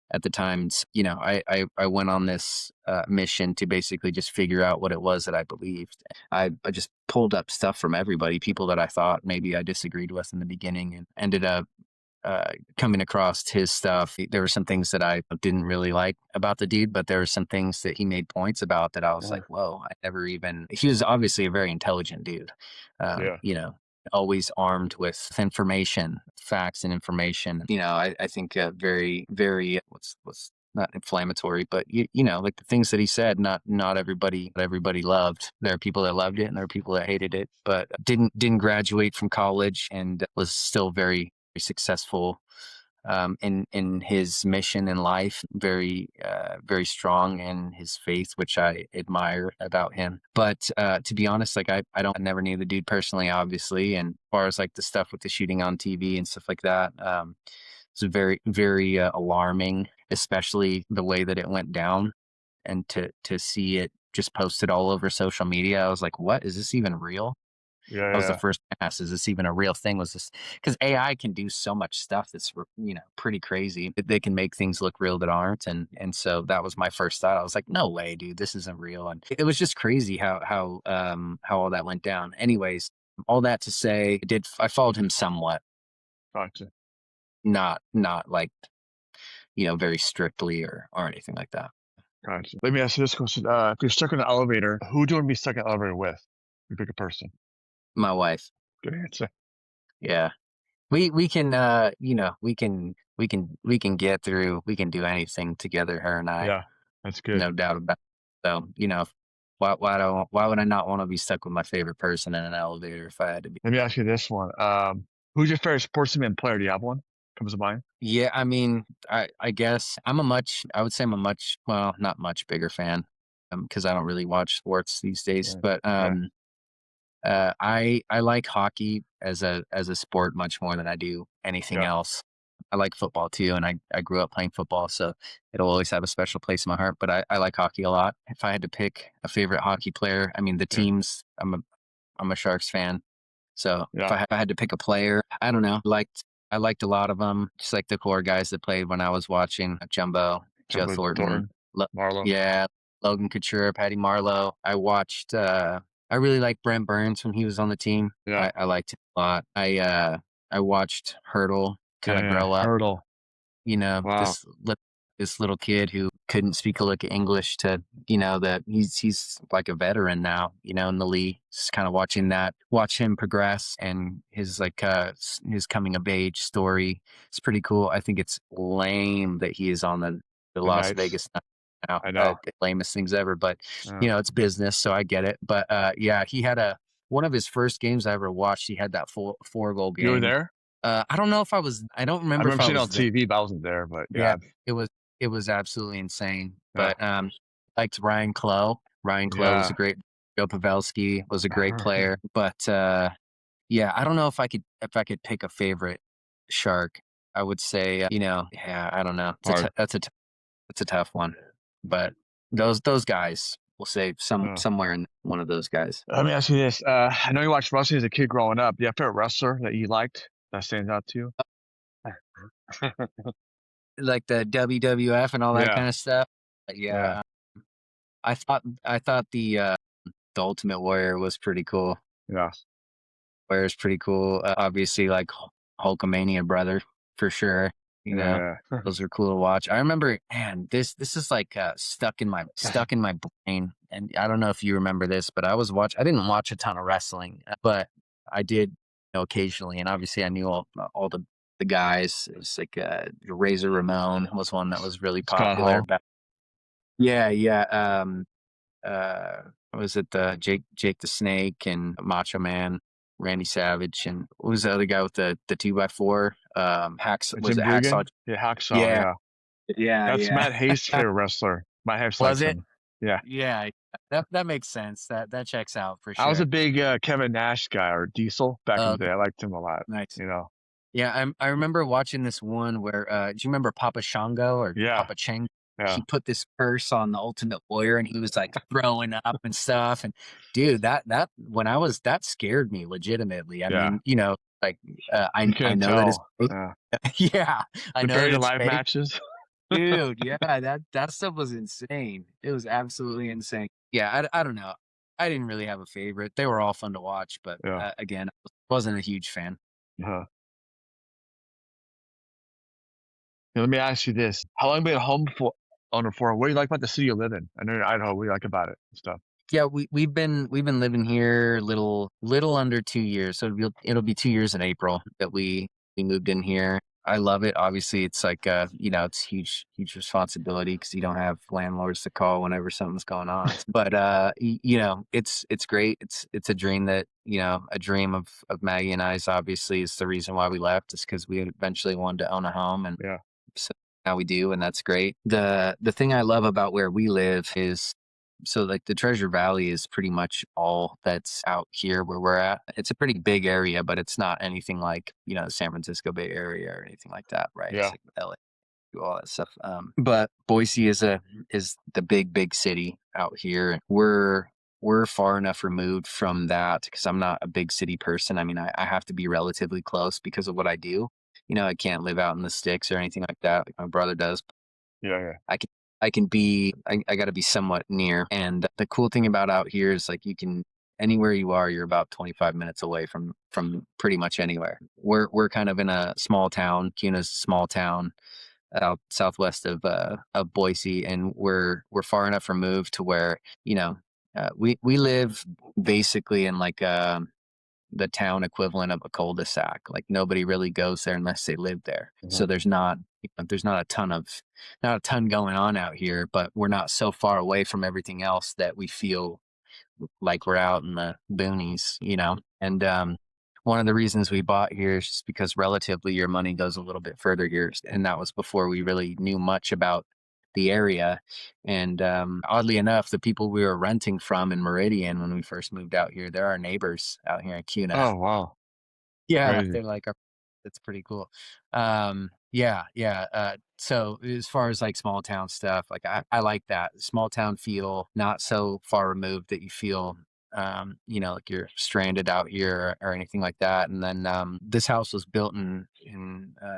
at the time. I went on this mission to basically just figure out what it was that I believed. I just pulled up stuff from everybody, people that I thought maybe I disagreed with in the beginning, and ended up coming across his stuff. There were some things that I didn't really like about the dude, but there were some things that he made points about that I was Mhm. like, whoa, I never even, he was obviously a very intelligent dude, Yeah. always armed with information, facts and information. I think very, very, what's not inflammatory, but like the things that he said, not everybody loved. There are people that loved it and there are people that hated it, but didn't graduate from college and was still very successful in his mission in life. Very very strong in his faith, which I admire about him. But to be honest, like I never knew the dude personally, obviously. And as far as like the stuff with the shooting on TV and stuff like that, it's very very alarming, especially the way that it went down, and to see it just posted all over social media. I was like, what is this even real? Yeah, That was the yeah. first ask, is this even a real thing? Was this because AI can do so much stuff that's pretty crazy. They can make things look real that aren't, and so that was my first thought. I was like, no way, dude, this isn't real. And it was just crazy how all that went down. Anyways, all that to say, I followed him somewhat, Gotcha. not like very strictly or anything like that. Gotcha. Let me ask you this question. If you're stuck in an elevator, who do you want to be stuck in an elevator with? You pick a person. My wife, Good answer. yeah. We can we can get through, we can do anything together, her and I, Yeah, that's good. no doubt about it. So, why would I not want to be stuck with my favorite person in an elevator if I had to be? Let me ask you this one. Who's your favorite sportsman and player? Do you have one? Comes to mind? Yeah, I mean, I guess I would say I'm a much, well, not much bigger fan, because I don't really watch sports these days, Yeah. but Yeah. I like hockey as a sport much more than I do anything Yeah. else. I like football too, and I grew up playing football, so it'll always have a special place in my heart. But I like hockey a lot. If I had to pick a favorite hockey player, I mean the Yeah. teams. I'm a Sharks fan, so if Yeah. I had to pick a player, I don't know. I liked a lot of them, just like the core guys that played when I was watching: Jumbo, Joe Jumbo Thornton, Thornton, Lo- Marlowe. yeah, Logan Couture, Patty Marlowe. I watched. I really liked Brent Burns when he was on the team. Yeah. I liked him a lot. I watched Hurdle kind Yeah. of Yeah. grow up. Hurdle. Wow. This little kid who couldn't speak a lick of English, to that he's like a veteran now, in the league. Just kind of watch him progress, and his his coming of age story. It's pretty cool. I think it's lame that he is on the The Las Knights. Vegas now. I know. The lamest things ever, but Yeah. it's business, so I get it. But yeah, he had one of his first games I ever watched. He had that four goal You were game. there? I don't know if I was. I don't I remember if remember I seeing it on was there. TV, but I wasn't there. But Yeah, yeah. it was absolutely insane. Yeah. But liked Ryan Clough. Ryan Clough was Yeah. a great. Joe Pavelski was a great player. But yeah, I don't know if I could pick a favorite Shark. I would say, yeah, I don't know. Hard. That's a tough one. But those guys, we'll say somewhere in one of those guys. Let me ask you this. I know you watched wrestling as a kid growing up. Do you have a favorite wrestler that you liked that stands out to you? Like the WWF and all that Yeah. kind of stuff. Yeah. Yeah, I thought the Ultimate Warrior was pretty cool. Yeah. Warrior's pretty cool. Obviously, like Hulkamania brother for sure. Yeah. Yeah. Those are cool to watch. I remember, man, this is like stuck in my brain. And I don't know if you remember this, but I didn't watch a ton of wrestling, but I did, occasionally. And obviously, I knew all the guys. It was like Razor Ramon was one that was really Scott popular. Hall. Yeah, yeah. Was it the Jake the Snake and Macho Man, Randy Savage, and what was the other guy with the 2x4? Was Jim it Hacksaw? Dugan. Yeah. Hacksaw. Yeah, Yeah. yeah, That's yeah. Matt Hayes' favorite wrestler. Matt Hayes Was likes it? him. Yeah. Yeah, that makes sense. That checks out for I was sure. a big Kevin Nash guy or Diesel back in the Okay, day. I liked him a lot. nice. You know. Yeah, I remember watching this one where do you remember Papa Shango or Yeah. Papa Chang? Yeah. He put this curse on the Ultimate Warrior, and he was like throwing up and stuff. And dude, that scared me legitimately. I Yeah. mean, like You I couldn't know that it's tell. fake. Yeah. Yeah, I know Comparing that to it's live fake, matches. dude. Yeah, that stuff was insane. It was absolutely insane. Yeah, I don't know. I didn't really have a favorite. They were all fun to watch, but Yeah. again, I wasn't a huge fan. Uh-huh. Now, let me ask you this: how long have you been a owner for? What do you like about the city you live in? I know you're in Idaho. What do you like about it and stuff? Yeah, we've been living here little under 2 years. So it'll be 2 years in April that we moved in here. I love it. Obviously, it's like it's huge responsibility because you don't have landlords to call whenever something's going on. But it's great. It's a dream a dream of Maggie and I's. Obviously, is the reason why we left. Is because we eventually wanted to own a home, and Yeah. so now we do, and that's great. The thing I love about where we live is, so like the Treasure Valley is pretty much all that's out here where we're at. It's a pretty big area, but it's not anything like, the San Francisco Bay Area or anything like that, right? It's Yeah. like LA, all that stuff. But Boise is the big city out here. we're far enough removed from that because I'm not a big city person. I mean, I have to be relatively close because of what I do. I can't live out in the sticks or anything like that, like my brother does. Yeah, yeah. I can I got to be somewhat near. And the cool thing about out here is like you can anywhere you are, you're about 25 minutes away from pretty much anywhere. We're kind of in a small town. Cuna's a small town out southwest of Boise, and we're far enough removed to where we live basically in like the town equivalent of a cul-de-sac. Like nobody really goes there unless they live there. So Mhm. there's not a ton going on out here, but we're not so far away from everything else that we feel like we're out in the boonies. And one of the reasons we bought here is just because relatively your money goes a little bit further here, and that was before we really knew much about the area. And oddly enough, the people we were renting from in Meridian when we first moved out here, they're our neighbors out here in Cuna. Oh, wow. Yeah, Crazy. they're like our that's pretty cool. Yeah, yeah, so as far as, like, small town stuff, like, I like that small town feel, not so far removed that you feel, like you're stranded out here or anything like that. And then, this house was built in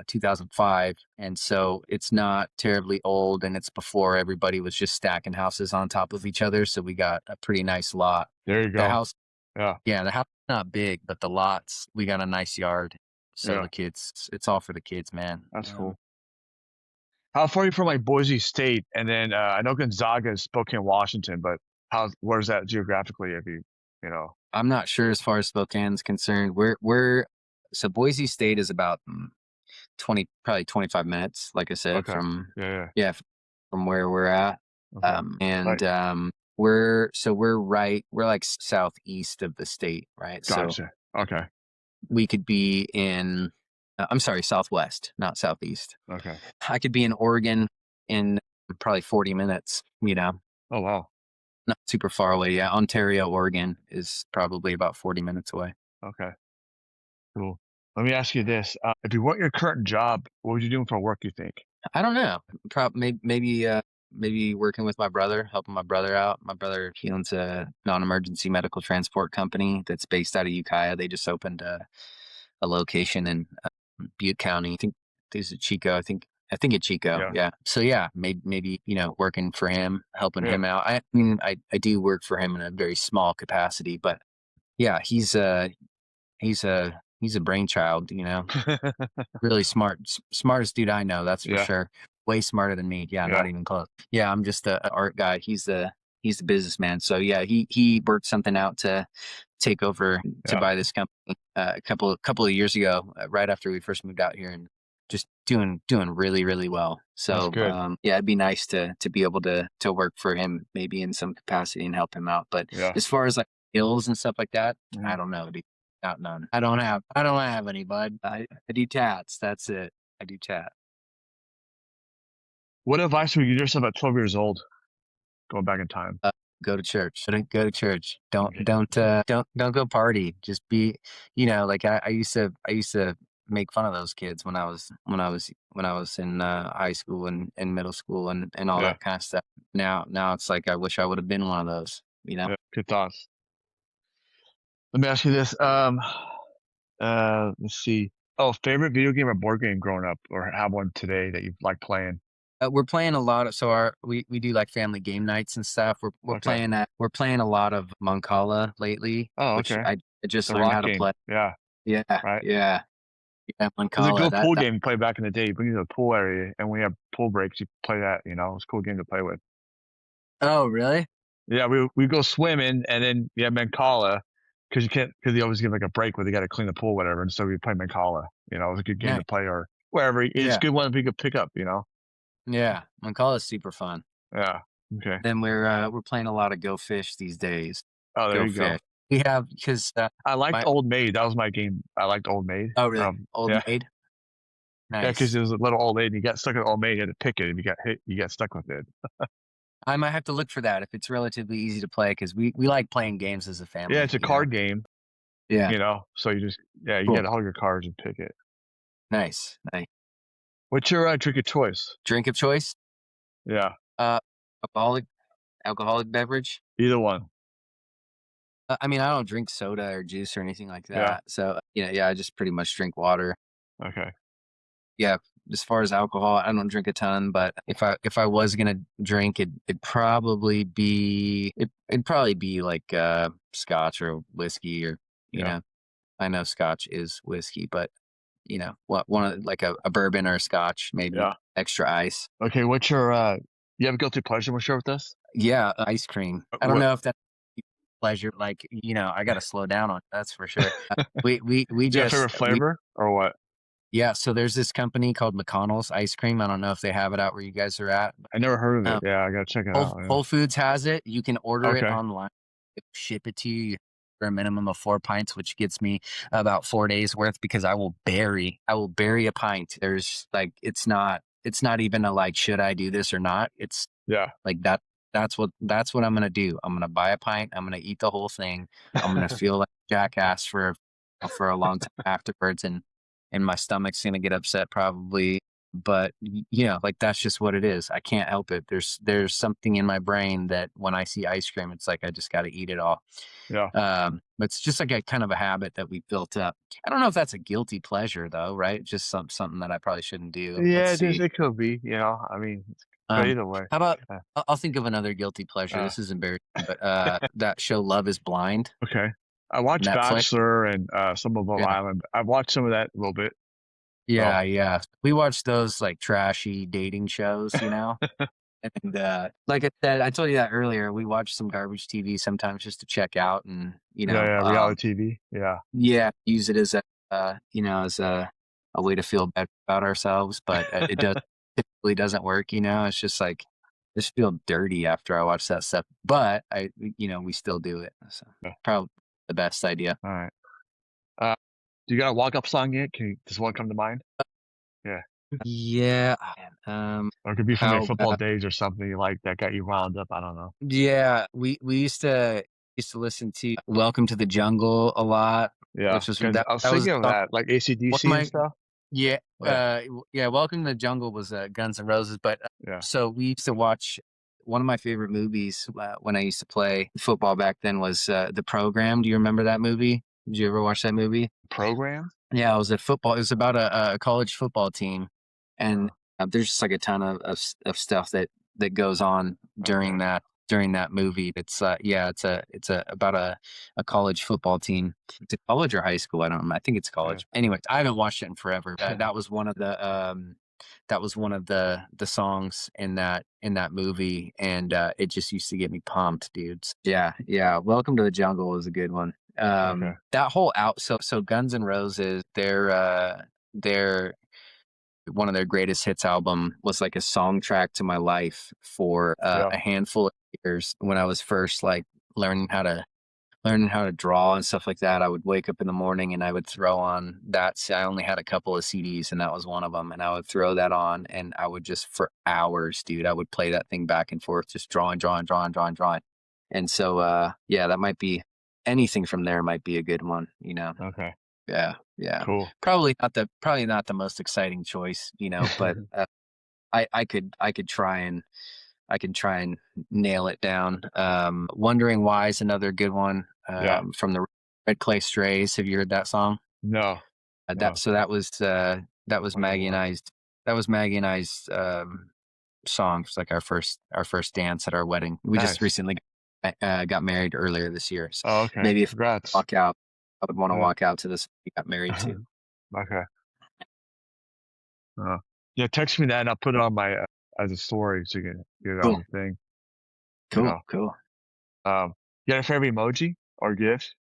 2005, and so it's not terribly old, and it's before everybody was just stacking houses on top of each other, so we got a pretty nice lot. There you The go. house Yeah, Yeah, the house is not big, but the lots, we got a nice yard. So yeah. the kids, it's all for the kids, man. That's cool. How far are you from like Boise State? And then I know Gonzaga is Spokane, Washington, but where's that geographically? If you know? I'm not sure as far as Spokane's concerned. So Boise State is about 20, probably 25 minutes, like I said, Okay. from, Yeah, yeah. yeah, from where we're at. Okay. And Like, we're like southeast of the state, right? So gotcha. Okay. we could be in, I'm sorry, southwest, not southeast. Okay. I could be in Oregon in probably 40 minutes. Oh, wow. Not super far away. Yeah. Ontario, Oregon is probably about 40 minutes away. Okay. Cool. Let me ask you this: if you weren't your current job, what would you doing for work? You think? I don't know. Maybe working with my brother, helping my brother out. My brother, he owns a non-emergency medical transport company that's based out of Ukiah. They just opened a location in Butte County. I think there's a Chico. I think it's Chico. Yeah. Yeah. So yeah, maybe working for him, helping Yeah. him out. I mean, I do work for him in a very small capacity, but yeah, he's a brainchild. Really smart, smartest dude I know. That's for Yeah. sure. Way smarter than me. Yeah, not Yeah. even close. Yeah, I'm just a art guy. He's the businessman. So yeah, he worked something out to take over to Yeah. buy this company a couple of years ago, right after we first moved out here, and just doing really really well. That's So good. yeah, it'd be nice to be able to work for him maybe in some capacity and help him out. But Yeah. as far as like skills and stuff like that, I Mhm. don't know, dude. Not none. I don't have any, bud. I do tats. That's it. I do tat. What advice would you give yourself at 12 years old, going back in time? Go to church. Go to church. Don't Okay. don't don't go party. Just be, like I used to make fun of those kids when I was in high school and middle school and all Yeah. that kind of stuff. Now it's like I wish I would have been one of those. Yeah. Good thoughts. Let me ask you this. Let's see. Oh, favorite video game or board game growing up, or have one today that you like playing? We're playing a lot of we do like family game nights and stuff. Okay. We're playing a lot of Moncala lately, Oh, which okay. I just The learned how rock to game. play. Yeah. Yeah, Right. yeah, yeah, It was a Moncala. good That pool that game to play back in the day. You bring you to the pool area, and when you have pool breaks, you play that. It was a cool game to play with. Oh, really? Yeah, we go swimming, and then yeah, Mancala, because you always give like a break where they got to clean the pool, whatever. And so we play Mancala. It was a good game to Nice. play, or wherever. It's a Yeah, good one we could pick up. yeah. Moncala is super fun. Yeah. Okay. Then we're playing a lot of Go Fish these days. Oh, there Go you go. Fish. We have because I liked my Old Maid. That was my game. I liked Old Maid. oh really Old Yeah, Maid. yeah, because Nice. it was a little old lady. You got stuck with Old Maid. You had to pick it. If you got hit, you got stuck with it. I might have to look for that if it's relatively easy to play because we like playing games as a Yeah, family. it's a card game. Yeah. So you got Cool. to hold your cards and pick it. Nice. Nice. What's your drink of choice? Drink of choice. Yeah, Uh, alcoholic beverage. either one. I mean, I don't drink soda or juice or anything like Yeah. that. So, yeah, I just pretty much drink water. Okay. Yeah, as far as alcohol, I don't drink a ton, but if I was gonna drink, it'd probably be like scotch or whiskey or you Yeah. know, I know scotch is whiskey, but what one of like a bourbon or a scotch, maybe Yeah. extra ice. Okay. What's your you have a guilty pleasure we'll share with us? Yeah, ice cream. I don't What know if that's pleasure. Like, I got to slow down on that's for sure. We do you have a favorite just we flavor or what? Yeah. So there's this company called McConnell's Ice Cream. I don't know if they have it out where you guys are at. I never heard of it. Um, Yeah, I gotta check it Whole, out. Yeah. Whole Foods has it. You can order it Okay. online. They'll ship it to you for a minimum of 4 pints, which gets me about 4 days worth because I will bury a pint. There's like it's not even a like should I do this or not. It's Yeah. like that. That's what I'm gonna do. I'm gonna buy a pint. I'm gonna eat the whole thing. I'm gonna feel like a jackass for a long time afterwards, and my stomach's gonna get upset probably. But like that's just what it is. I can't help it. There's something in my brain that when I see ice cream, it's like I just got to eat it all. Yeah. It's just like a kind of a habit that we built up. I don't know if that's a guilty pleasure though, right? Just something that I probably shouldn't do. Let's Yeah, see. it could be, I mean, but Um, either way. how about Uh, I'll think of another guilty pleasure. uh, This is embarrassing, but that show Love Is Blind, okay. I watched Netflix. Bachelor and some of Love Yeah, Island. I've watched some of that a little bit. So yeah, yeah. We watch those like trashy dating shows, and like I said, I told you that earlier. We watch some garbage TV sometimes just to check out, and yeah, yeah, reality TV. Yeah. yeah, use it as a way to feel better about ourselves. But it does typically doesn't work. It's just like just feel dirty after I watch that stuff. But we still do it. So Yeah. probably the best idea. All right. Uh, do you got a walk up song yet? Does one come to mind? Yeah. Yeah. Or it could be from your How football days or something you like that got you wound up. I don't know. Yeah, we used to listen to Welcome to the Jungle a lot, Yeah. which was Because I was that was thinking of that, like one of AC/DC and my stuff. yeah, Yeah. yeah, Welcome to the Jungle was Guns N' Roses, but Yeah. so we used to watch one of my favorite movies when I used to play football back then was The Program. Do you remember that movie? Did you ever watch that movie? Program? Yeah, it was about a college football team, and Uh, there's just like a ton of stuff that goes on okay. during that movie. It's about a college football team. It's a college or high school. I don't know. I think it's Yeah. college. Anyways, I haven't watched it in forever. That was one of the songs in that movie, and it just used to get me pumped, dudes. Yeah, yeah. Welcome to the Jungle is a good one. Okay. That whole out so Guns N' Roses, their one of their greatest hits album was like a song track to my life for Yeah. a handful of years when I was first like learning how to draw and stuff like that. I would wake up in the morning and I would throw on I only had a couple of CDs and that was one of them. And I would throw that on and I would just for hours, dude, I would play that thing back and forth, just drawing. And so, yeah, that might be anything from there might be a good one. Okay. Yeah, yeah. Cool. Probably not the most exciting choice, but I could try and nail it down. Wondering Why is another good one. Yeah. From the Red Clay Strays. Have you heard that song? No. No. That was Wonder Maggie and why. I's song. It's like our first dance at our wedding. We just Nice. recently got married earlier this year. So Oh, okay. maybe if I Congrats. walk out, I would want to Yeah. walk out to this we got married to. Okay. Uh, yeah, text me that and I'll put it on my as a story so you can get it on Cool, your thing. You cool, know. cool. You got a favorite emoji or GIF?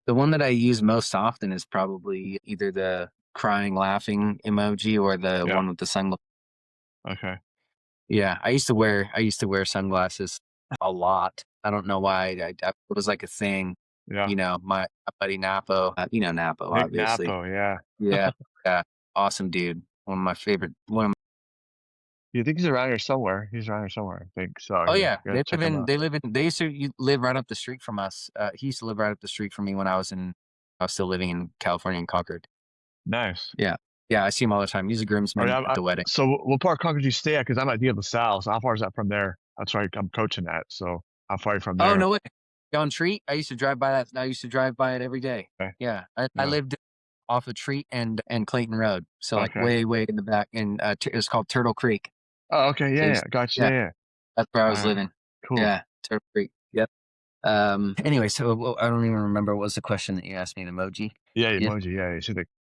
The one that I use most often is probably either the crying, laughing emoji or the Yeah. one with the sunglasses. Okay. Yeah, I used to wear sunglasses a lot. I don't know why. It was like a thing. Yeah. My buddy Napo. Napo, Nick obviously. Napo. Yeah. Yeah, yeah, awesome dude. One of my favorite. You think he's around here somewhere? He's around here somewhere. I think so. Oh You yeah, gotta check him out. they used to live right up the street from us. He used to live right up the street from me when I was still living in California in Concord. Nice. Yeah. Yeah, I see him all the time. He's a Or groomsman yeah, at the wedding. so what part of Concord do you stay at? Because I'm at De La Salle. So how far is that from there? That's right. I'm coaching at. So how far are you from Oh, there? no way. on Treat, I used to drive by that. I used to drive by it every day. Okay. Yeah, I Yeah. lived off of Treat and Clayton Road, so like Okay. way in the back, and it's called Turtle Creek. Oh, okay. So Yeah. Yeah. Gotcha. yeah, Yeah. Yeah. that's where I All was right. living. Cool. Yeah, Turtle Creek. Yep. Anyway, so I don't even remember what was the question that you asked me. An emoji? Yeah. Yeah. Emoji. Yeah. You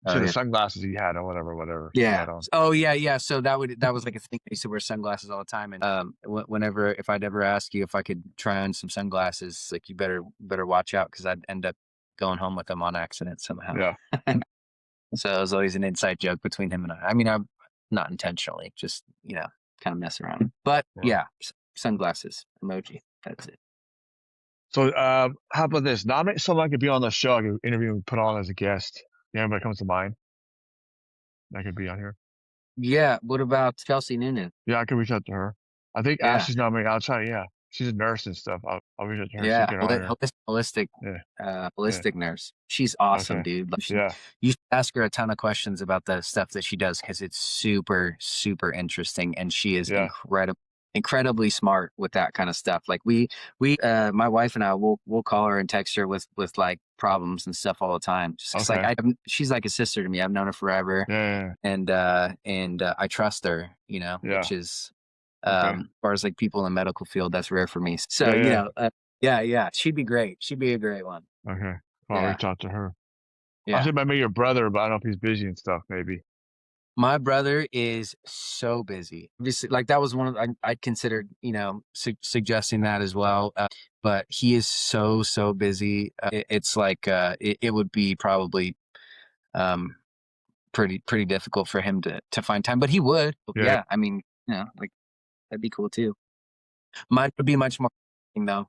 Oh see the yeah. sunglasses you had or whatever you Yeah. had on. Oh yeah. So that was like a thing. I used to wear sunglasses all the time, and whenever if I'd ever ask you if I could try on some sunglasses, like you better watch out because I'd end up going home with them on accident somehow. Yeah. So it was always an inside joke between him and I. I mean, I'm not intentionally, just kind of mess around. But Yeah. yeah, sunglasses emoji. That's it. So, how about this? Nominate someone that could be on the show. I could interview and put on as a guest. Yeah, anybody comes to mind that could be on here? Yeah. What about Chelsea Noonan? Yeah, I could reach out to her. I think Yeah. Ashley's nominated. I'll try. Yeah, she's a nurse and stuff. I'll reach out to her and see Yeah, get on here. holistic, Yeah. Yeah. holistic nurse. She's awesome, Okay. dude. Like, Yeah. you should ask her a ton of questions about the stuff that she does because it's super interesting, and she is Yeah. incredibly smart with that kind of stuff. Like my wife and I we'll call her and text her with like problems and stuff all the time. Just 'cause, Okay. she's like a sister to me. I've known her forever, Yeah. and I trust her. Yeah. Which is Okay. as far as like people in the medical field, that's rare for me. So, Yeah. yeah, she'd be great. She'd be a great one. Okay. Well, I'll Yeah, reach out to her. I yeah. think I met your brother, but I don't know if he's busy and stuff. Maybe. My brother is so busy. Obviously, like that was one of I considered, suggesting that as well. But he is so busy. It's like it would be probably um pretty difficult for him to find time, but he would. Yeah. Yeah, I mean, like that'd be cool too. Mine would be much more interesting, though.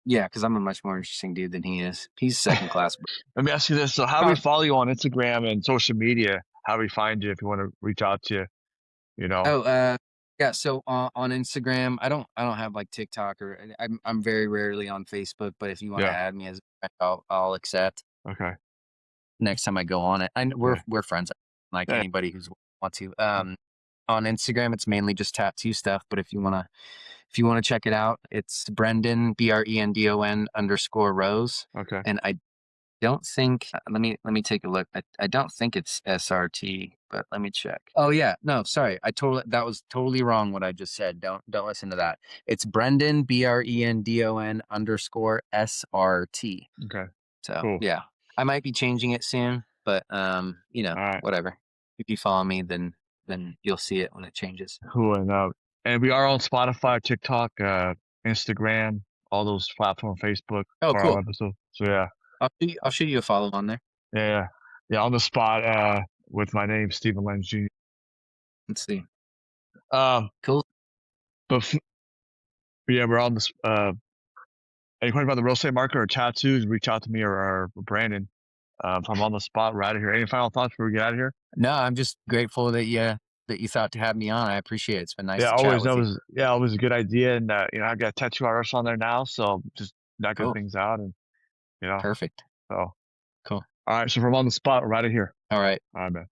Yeah, because I'm a much more interesting dude than he is. He's second class. Let me ask you this. So, how do we follow you on Instagram and social media? How do we find you if you want to reach out to you? You know. Oh, yeah. So on Instagram, I don't have like TikTok or I'm very rarely on Facebook. But if you want to Yeah. add me as a friend, I'll accept Okay. next time I go on it. And we're Yeah. we're friends, like Yeah. anybody who's want to. On Instagram, it's mainly just tattoo stuff. But if you wanna check it out, it's Brendon BRENDON_Rose, Okay. and I don't think. Let me take a look. I don't think it's SRT, but let me check. Oh yeah, no, sorry. That was totally wrong what I just said. Don't listen to that. It's Brendon BRENDON_SRT. Okay. So Cool. yeah, I might be changing it soon, but All right. whatever. If you follow me, then you'll see it when it changes. Cool. And we are on Spotify, TikTok, Instagram, all those platforms, Facebook Oh, for our cool. episode. So yeah. I'll shoot you a follow on there. Yeah. Yeah. On the spot, with my name, Steven Lenz Jr. Let's see. Um, Cool. but yeah, we're on this. Any question about the real estate market or tattoos? Reach out to me or Brandon. If I'm on the spot, we're out of here. Any final thoughts before we get out of here? No, I'm just grateful that you thought to have me on. I appreciate it. It's been nice Yeah, to chat always. with you. Always a good idea. And I've got tattoo artists on there now, so just knocking Cool. things out, and Perfect. so Cool. all right. So if I'm on the spot, we're out of here. All right. All right, man.